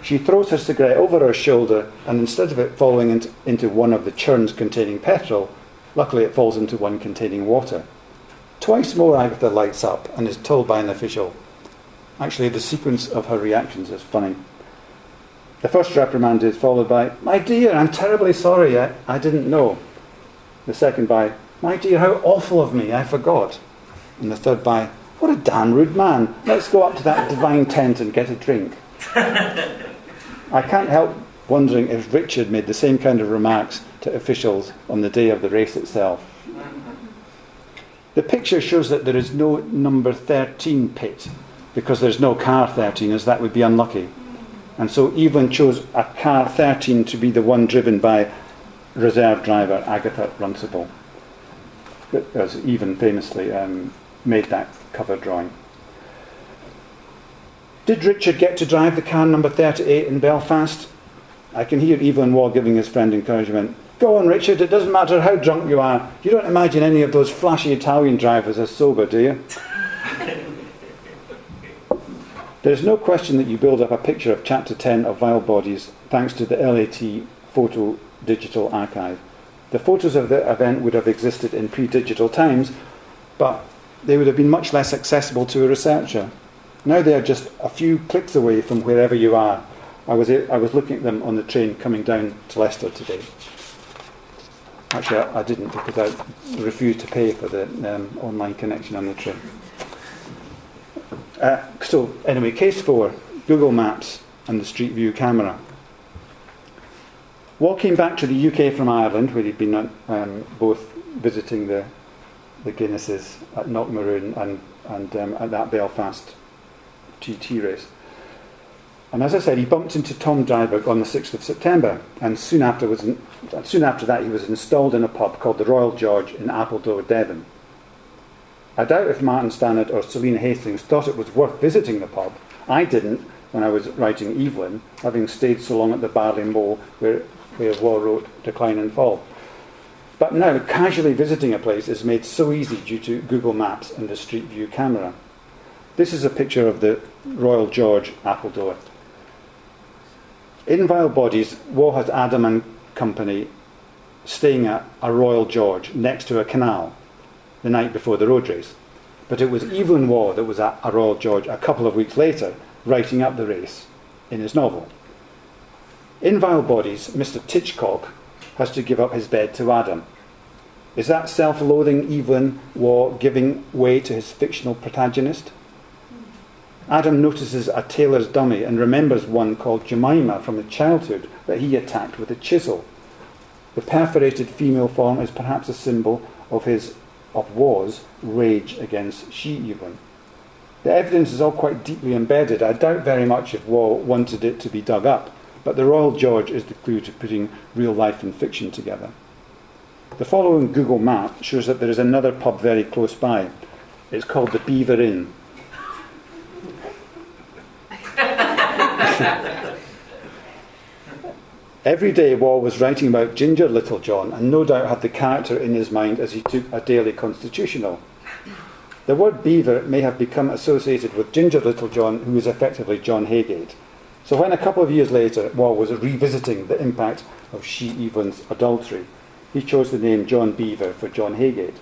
She throws her cigarette over her shoulder, and instead of it falling into one of the churns containing petrol, luckily it falls into one containing water. Twice more Agatha lights up and is told by an official. Actually, the sequence of her reactions is funny. The first reprimand is followed by, "My dear, I'm terribly sorry, I didn't know." The second by, "My dear, how awful of me, I forgot." And the third by, "What a damn rude man, let's go up to that divine tent and get a drink." I can't help wondering if Richard made the same kind of remarks to officials on the day of the race itself. The picture shows that there is no number 13 pit, because there's no car 13, as that would be unlucky. And so Evelyn chose a car 13 to be the one driven by reserve driver Agatha Runcible, as Evelyn famously made that cover drawing. Did Richard get to drive the car number 38 in Belfast? I can hear Evelyn Waugh giving his friend encouragement. Go on, Richard, it doesn't matter how drunk you are. You don't imagine any of those flashy Italian drivers as sober, do you? There's no question that you build up a picture of Chapter 10 of Vile Bodies thanks to the LAT Photo Digital Archive. The photos of the event would have existed in pre-digital times, but they would have been much less accessible to a researcher. Now they are just a few clicks away from wherever you are. I was looking at them on the train coming down to Leicester today. Actually, I didn't, because I refused to pay for the online connection on the train. So, anyway, case 4, Google Maps and the Street View camera. Waugh came back to the UK from Ireland, where he'd been both visiting the Guinnesses at Knockmaroon and at that Belfast GT race. And as I said, he bumped into Tom Dryburgh on the 6th of September, and soon after that he was installed in a pub called the Royal George in Appledore, Devon. I doubt if Martin Stannard or Selina Hastings thought it was worth visiting the pub. I didn't when I was writing Evelyn, having stayed so long at the Barley Mow where Waugh wrote Decline and Fall. But now, casually visiting a place is made so easy due to Google Maps and the Street View camera. This is a picture of the Royal George, Appledore. In Vile Bodies, Waugh has Adam and company staying at a Royal George next to a canal the night before the road race. But it was Evelyn Waugh that was at a Royal George a couple of weeks later, writing up the race in his novel. In Vile Bodies, Mr. Titchcock has to give up his bed to Adam. Is that self-loathing Evelyn Waugh giving way to his fictional protagonist? Adam notices a tailor's dummy and remembers one called Jemima from his childhood that he attacked with a chisel. The perforated female form is perhaps a symbol of Waugh's rage against she-Evelyn. The evidence is all quite deeply embedded. I doubt very much if Waugh wanted it to be dug up, but the Royal George is the clue to putting real life and fiction together. The following Google map shows that there is another pub very close by. It's called the Beaver Inn. Every day Waugh was writing about Ginger Littlejohn, and no doubt had the character in his mind as he took a daily constitutional. The word beaver may have become associated with Ginger Littlejohn, who is effectively John Haygate. So when a couple of years later Waugh was revisiting the impact of she-Evelyn's adultery, he chose the name John Beaver for John Haygate.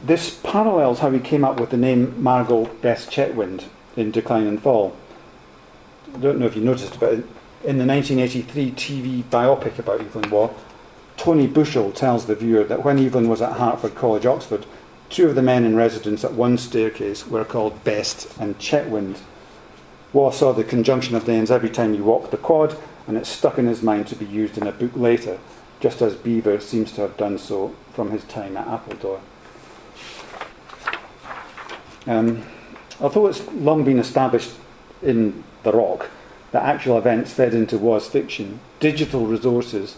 This parallels how he came up with the name Margot Bess Chetwynd in Decline and Fall. I don't know if you noticed, but in the 1983 TV biopic about Evelyn Waugh, Tony Bushell tells the viewer that when Evelyn was at Hertford College, Oxford, two of the men in residence at one staircase were called Best and Chetwynd. Waugh saw the conjunction of names every time he walked the quad, and it stuck in his mind to be used in a book later, just as Beaver seems to have done so from his time at Appledore. Although it's long been established in The Rock that actual events fed into Waugh's fiction, digital resources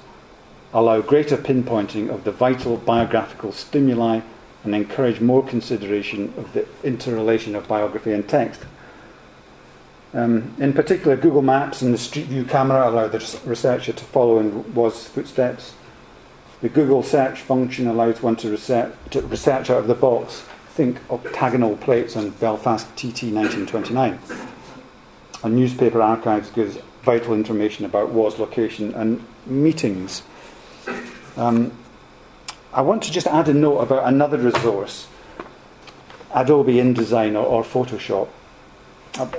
allow greater pinpointing of the vital biographical stimuli and encourage more consideration of the interrelation of biography and text. In particular, Google Maps and the Street View camera allow the researcher to follow in Waugh's footsteps. The Google search function allows one to research out of the box. Think octagonal plates on Belfast TT 1929. And newspaper archives gives vital information about Waugh's location and meetings. I want to just add a note about another resource, Adobe InDesign or Photoshop.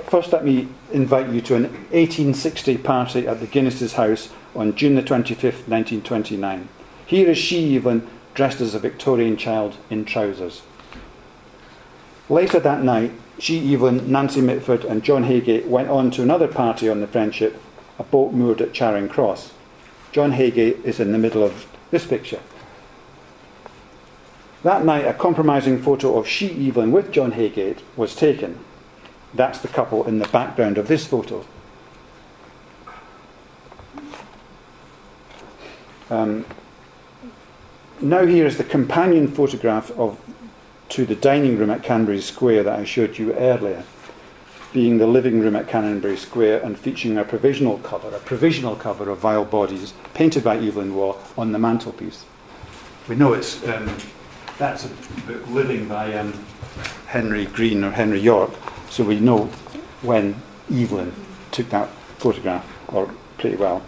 First, let me invite you to an 1860 party at the Guinness's house on June the 25th, 1929. Here is she, Evelyn, dressed as a Victorian child in trousers. Later that night, she, Evelyn, Nancy Mitford and John Haygate went on to another party on the Friendship, a boat moored at Charing Cross. John Haygate is in the middle of this picture. That night, a compromising photo of she, Evelyn, with John Haygate was taken. That's the couple in the background of this photo. Now here is the companion photograph to the dining room at Canterbury Square that I showed you earlier, being the living room at Canterbury Square and featuring a provisional cover of Vile Bodies, painted by Evelyn Waugh, on the mantelpiece. We know it's that's a book, Living, by Henry Green or Henry York, so we know when Evelyn took that photograph, or pretty well.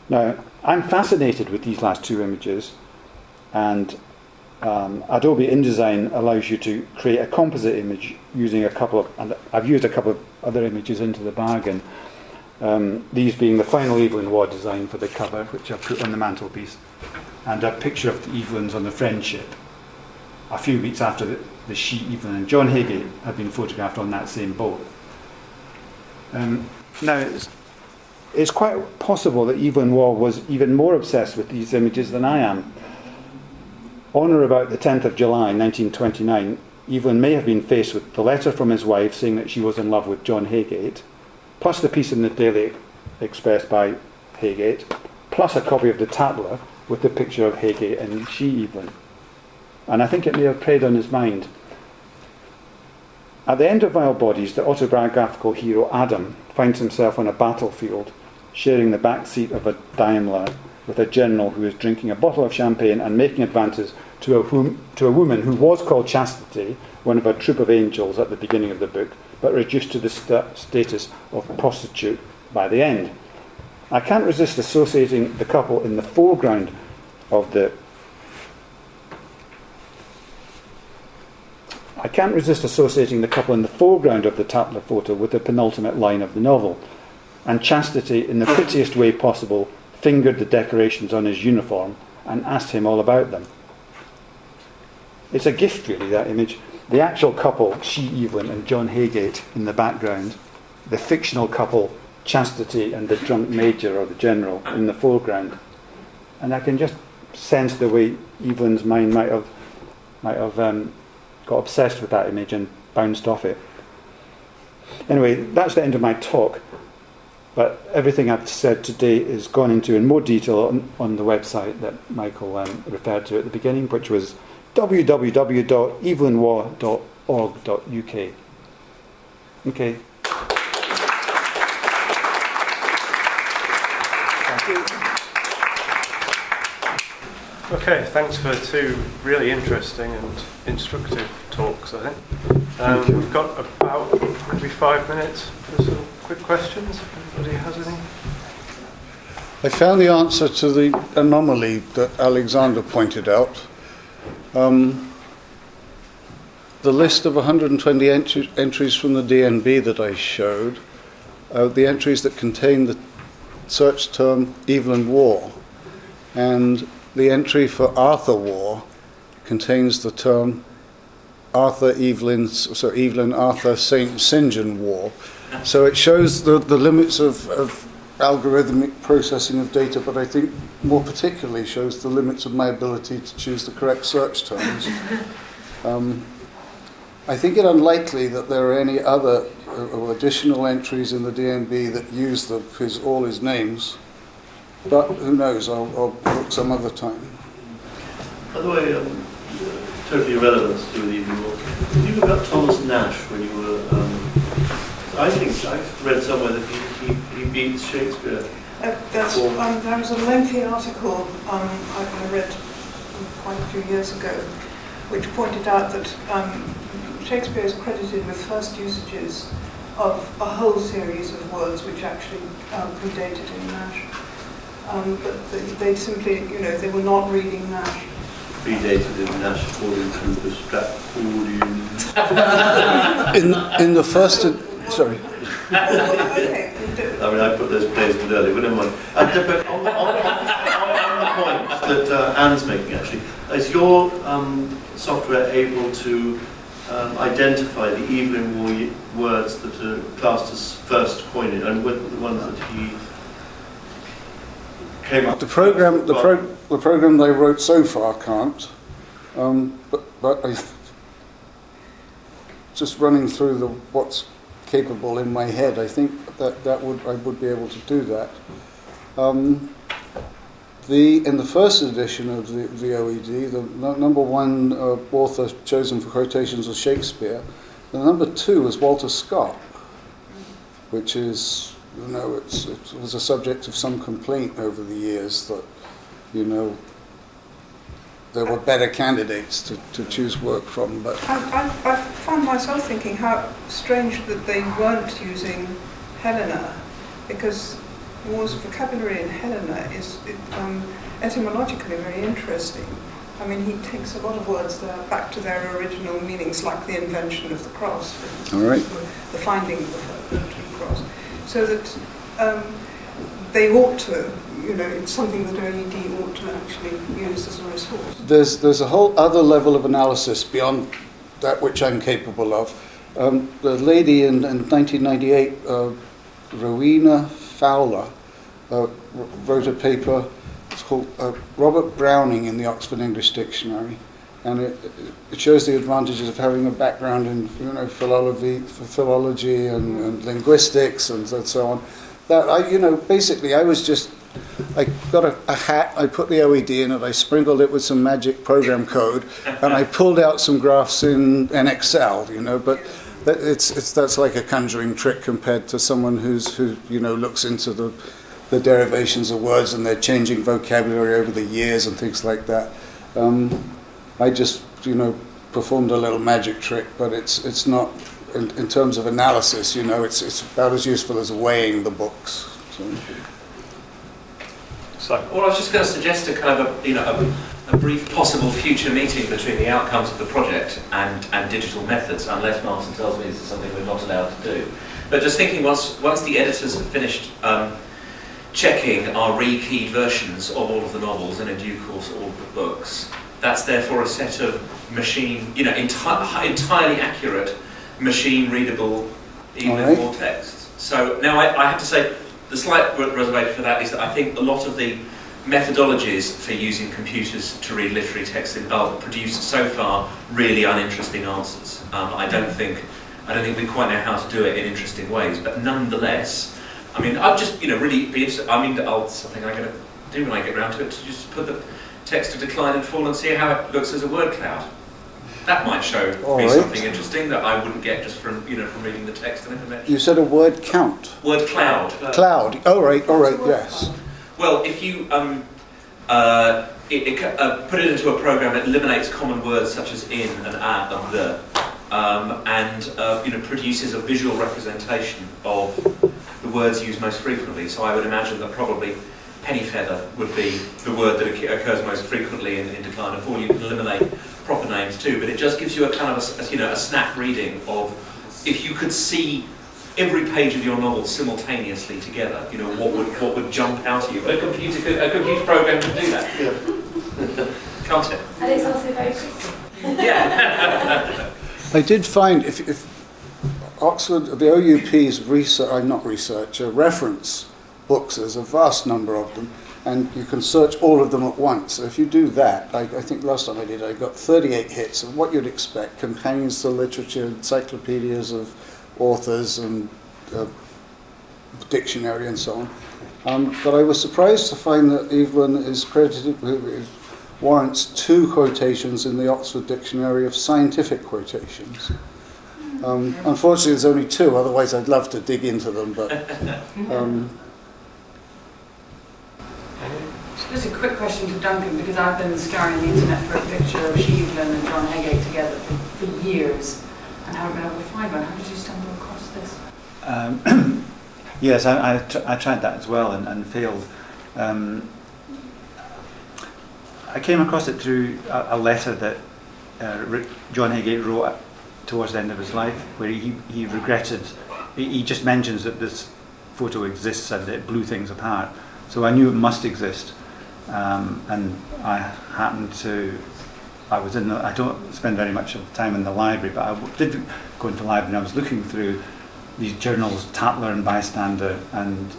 Now, I'm fascinated with these last two images, and Adobe InDesign allows you to create a composite image using a couple of, and I've used a couple of other images into the bargain, these being the final Evelyn Waugh design for the cover, which I've put on the mantelpiece, and a picture of the Evelyns on the Friendship, a few weeks after the she, Evelyn and John Haygate had been photographed on that same boat. Now, it's quite possible that Evelyn Waugh was even more obsessed with these images than I am. On or about the 10th of July 1929, Evelyn may have been faced with the letter from his wife saying that she was in love with John Haygate, plus the piece in the Daily Express by Haygate, plus a copy of the Tatler with the picture of Haygate and she, Evelyn. And I think it may have preyed on his mind. At the end of Vile Bodies, the autobiographical hero Adam finds himself on a battlefield, sharing the back seat of a Daimler with a general who is drinking a bottle of champagne and making advances to a woman who was called Chastity, one of a troop of angels at the beginning of the book, but reduced to the status of prostitute by the end. I can't resist associating the couple in the foreground of the Tatler photo with the penultimate line of the novel, and Chastity, in the prettiest way possible, fingered the decorations on his uniform and asked him all about them. It's a gift, really, that image. The actual couple, she, Evelyn, and John Haygate in the background, the fictional couple, Chastity and the drunk major or the general, in the foreground. And I can just sense the way Evelyn's mind might have got obsessed with that image and bounced off it. Anyway, that's the end of my talk. But everything I've said today is gone into in more detail on the website that Michael referred to at the beginning, which was www.evelynwaugh.org.uk. Okay. Thank you. Okay, thanks for two really interesting and instructive talks, I think. We've got about maybe 5 minutes for some quick questions. If anybody has any? I found the answer to the anomaly that Alexander pointed out. The list of 120 entries from the DNB that I showed, the entries that contain the search term Evelyn Waugh, and the entry for Arthur Waugh contains the term Evelyn Arthur St. John Waugh. So it shows the limits of algorithmic processing of data, but I think more particularly shows the limits of my ability to choose the correct search terms. I think it unlikely that there are any other additional entries in the DNB that use all his names, but who knows, I'll look some other time. By the way, totally irrelevant to do with Evelyn Waugh. Did you look up Thomas Nash when you were... I think I've read somewhere that he beats Shakespeare. There was a lengthy article I read quite a few years ago, which pointed out that Shakespeare is credited with first usages of a whole series of words which actually predated in Nash. But they simply, they were not reading Nash. Predated in Nash according to the Stratfordian. In the first... Sorry. I mean, I put those plays in earlier, but never mind. But on the point that Anne's making, actually, is your software able to identify the Evelyn Waugh words that are classed as first coined, and whether the ones that he came up The program they wrote so far can't, but just running through what's capable in my head, I think I would be able to do that. In the first edition of the OED, the number one author chosen for quotations was Shakespeare. The number two was Walter Scott, which is, it was a subject of some complaint over the years that, there were better candidates to choose work from. But I found myself thinking how strange that they weren't using Helena, because Waugh's vocabulary in Helena is etymologically very interesting. I mean, he takes a lot of words there back to their original meanings, like the invention of the cross, for instance, all right, the finding of the cross. So that they ought to, it's something that OED ought to actually use as a resource. There's a whole other level of analysis beyond that which I'm capable of. The lady in 1998, Rowena Fowler, wrote a paper. It's called Robert Browning in the Oxford English Dictionary, and it shows the advantages of having a background in philology and linguistics and so on. That basically I got a hat. I put the OED in it. I sprinkled it with some magic program code, and I pulled out some graphs in Excel. But that's like a conjuring trick compared to someone who looks into the derivations of words and their changing vocabulary over the years and things like that. I just performed a little magic trick, but it's not in terms of analysis. It's about as useful as weighing the books. So. Well, I was just going to suggest a kind of a brief possible future meeting between the outcomes of the project and digital methods, unless Martin tells me this is something we're not allowed to do. But just thinking, once the editors have finished checking our re-keyed versions of all of the novels and in due course all of the books, that's therefore a set of entirely accurate, machine-readable Evelyn Waugh texts. So now I have to say, the slight reservation for that is that I think a lot of the methodologies for using computers to read literary texts in bulk produce so far really uninteresting answers. I don't think we quite know how to do it in interesting ways, but nonetheless, I mean, I'd just really be interested. I mean, something I'm going to do when I get around to it, to just put the text to decline and fall and see how it looks as a word cloud. That might show me something interesting that I wouldn't get just from reading the text in a convention. You said a word count. Word cloud. Cloud. All right. Yes. Well, if you put it into a program, it eliminates common words such as in and at and the, and produces a visual representation of the words used most frequently. So I would imagine that probably penny feather would be the word that occurs most frequently in decline and fall. You can eliminate proper names too, but it just gives you a kind of a snap reading of, if you could see every page of your novel simultaneously together, what would jump out at you. A computer program can do that. Yeah. Can't it? And it's also very pretty. Yeah. I did find if Oxford, the OUP's reference books, there's a vast number of them, and you can search all of them at once. So if you do that, I think last time I did, I got 38 hits of what you'd expect: companions to literature, encyclopedias of authors, and dictionary, and so on. But I was surprised to find that Evelyn is credited with, warrants 2 quotations in the Oxford Dictionary of scientific quotations. Unfortunately, there's only 2. Otherwise, I'd love to dig into them, but. Just a quick question to Duncan, because I've been scouring the internet for a picture of Evelyn and John Hegate together for years, and haven't been able to find one. How did you stumble across this? Yes, I tried that as well and failed. I came across it through a letter that John Hegate wrote towards the end of his life, where he regretted, he just mentions that this photo exists and it blew things apart. So I knew it must exist, and I happened to I don't spend very much of the time in the library, but I did go into the library and I was looking through these journals, Tatler and Bystander, and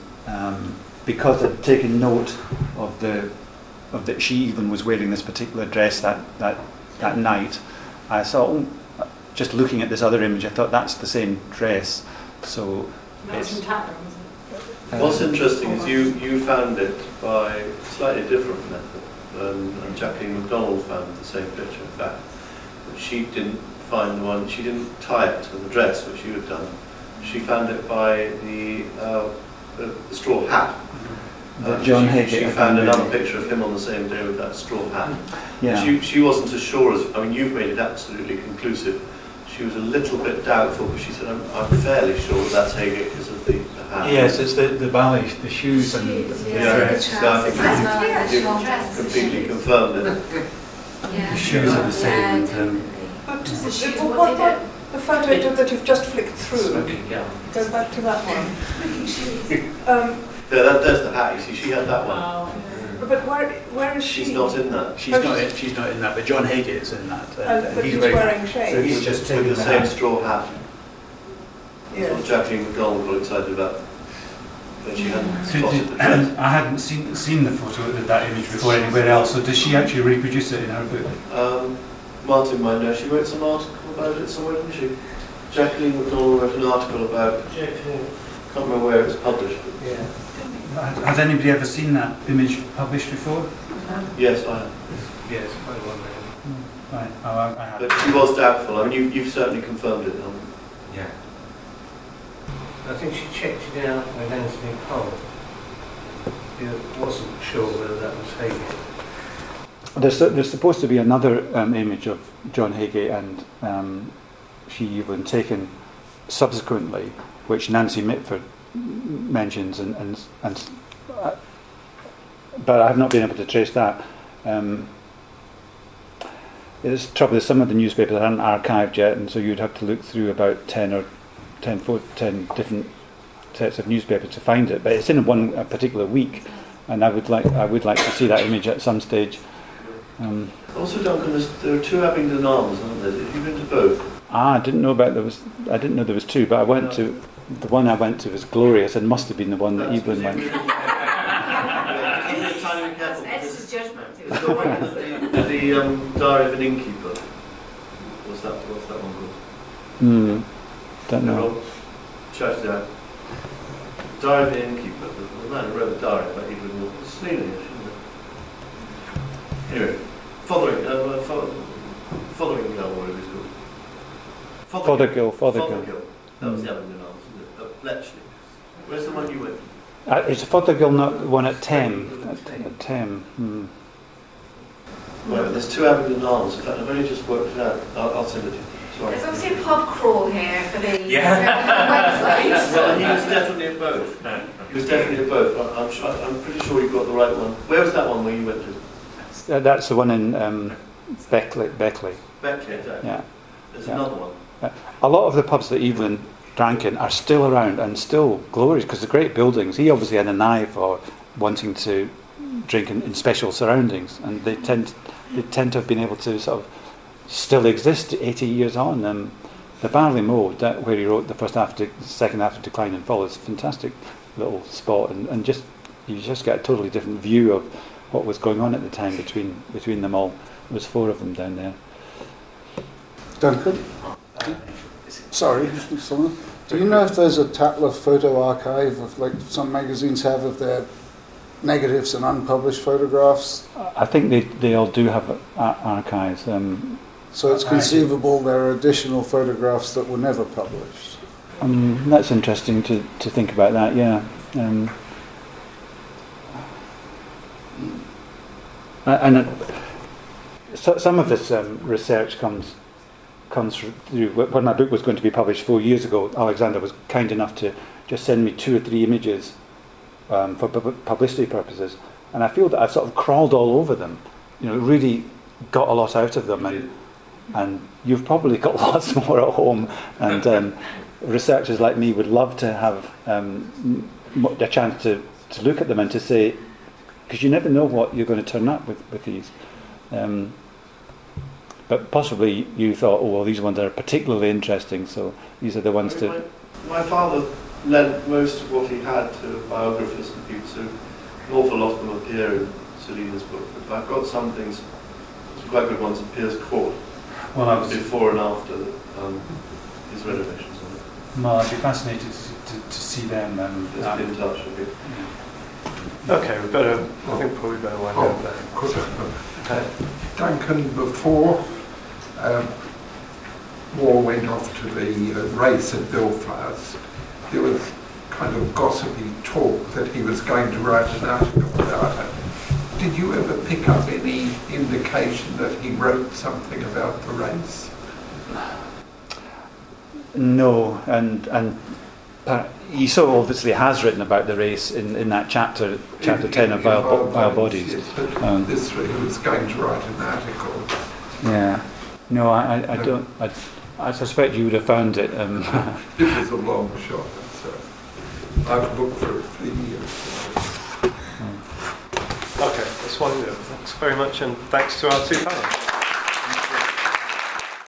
because I'd taken note of that she even was wearing this particular dress that night, I saw, just looking at this other image, I thought that's the same dress. So That's it's, from Tatler, was it? What's interesting is you found it by a slightly different method, and Jacqueline MacDonald found the same picture, in fact. But she didn't find the one, she didn't tie it to the dress, which you had done. She found it by the straw hat. John Higgett. She found another picture of him on the same day with that straw hat. yeah. She wasn't as sure as, I mean, you've made it absolutely conclusive. She was a little bit doubtful, but she said, I'm fairly sure that's Higgett because of the hat. Yes, it's the ballet, the shoes and So I think you've completely confirmed it. the shoes are the same. And, But what the photo that you've just flicked through, go back to that one. There's the hat, you see, she had that one. Oh. But where is she? She's not in that. she's not in that, but John Higgett's in that. But he's wearing shades. So he's just taking with the same straw hat. That's Yes. what Jacqueline MacDonald got excited about. But she hadn't spotted the dress. I hadn't seen the photo of that image before anywhere else, so does she actually reproduce it in her book? Martin might know. She wrote some article about it somewhere, didn't she? Jacqueline MacDonald wrote an article about it. Can't remember where it was published. But Yeah. Has anybody ever seen that image published before? yes, I have. Yes, quite a lot. Right. Oh, I have. But she was doubtful. I mean, you've certainly confirmed it. Yeah. I think she checked it out with Antony Poll. He wasn't sure whether that was Higgett. There's supposed to be another image of John Higgett and she even taken subsequently, which Nancy Mitford mentions, but I have not been able to trace that. It's trouble is some of the newspapers aren't archived yet, and so you'd have to look through about 10 different sets of newspapers to find it. But it's in a particular week, and I would like to see that image at some stage. Also, Duncan, there are two Abingdon Arms, aren't there? Have you been to both? I didn't know there was two, but I went to the one I went to was glorious, and must have been the one that Evelyn went. Editor's judgment. It was the Diary of an Innkeeper. What's that one called? Don't know. Check it out. Diary of an Innkeeper. The man who wrote the diary about Evelyn Waugh. It's Swedish, isn't it? Anyway, following whatever it's called. Fothergill. That was the Abingdon Arms, isn't it? At Bletchley. Where's the one you went? It's Fothergill, not the one at Thames. At Thames. Right, there's two Abingdon Arms. In fact, I've only just worked it out. I'll send it to you. Sorry. There's obviously a pub crawl here for the website. Well, he was definitely at both. He was definitely at both. I'm pretty sure you got the right one. Where was that one where you went to? That's the one in Beckley. Beckley, exactly. Yeah. There's another one. A lot of the pubs that Evelyn drank in are still around and still glorious because they're great buildings. He obviously had an eye for wanting to drink in special surroundings, and they tend to have been able to sort of still exist 80 years on. The Barley Mow, where he wrote the second half of Decline and Fall, is a fantastic little spot, and you just get a totally different view of what was going on at the time between them all. There was 4 of them down there. Duncan? Sorry, someone. Do you know if there's a Tatler photo archive of, like some magazines have, of their negatives and unpublished photographs? I think they all do have archives. So it's conceivable there are additional photographs that were never published. That's interesting to think about that, yeah. So some of this research comes through. When my book was going to be published 4 years ago, Alexander was kind enough to just send me 2 or 3 images for publicity purposes, and I feel that I've sort of crawled all over them, really got a lot out of them, and you've probably got lots more at home, and researchers like me would love to have a chance to look at them and to say, because you never know what you're going to turn up with these. But possibly you thought, oh well, these ones are particularly interesting, so these are the ones to. My father lent most of what he had to biographers and people, so an awful lot of them appear in Selina's book. But I've got some things, some quite good ones at Piers Court, before and after his renovations on it. Well, I'd be fascinated to see them. Just be in touch with you. Okay, we better. I think probably better wind up there. Duncan, before Waugh went off to the race at Belfast, there was kind of gossipy talk that he was going to write an article about it. Did you ever pick up any indication that he wrote something about the race? No, and he so obviously has written about the race in that chapter 10 of Vile Bodies. Yes, but this he was going to write an article. Yeah. No, I don't. I suspect you would have found it. It was a long shot, so I've looked for it for years. Okay, let's wind up. Thanks very much, and thanks to our two panelists.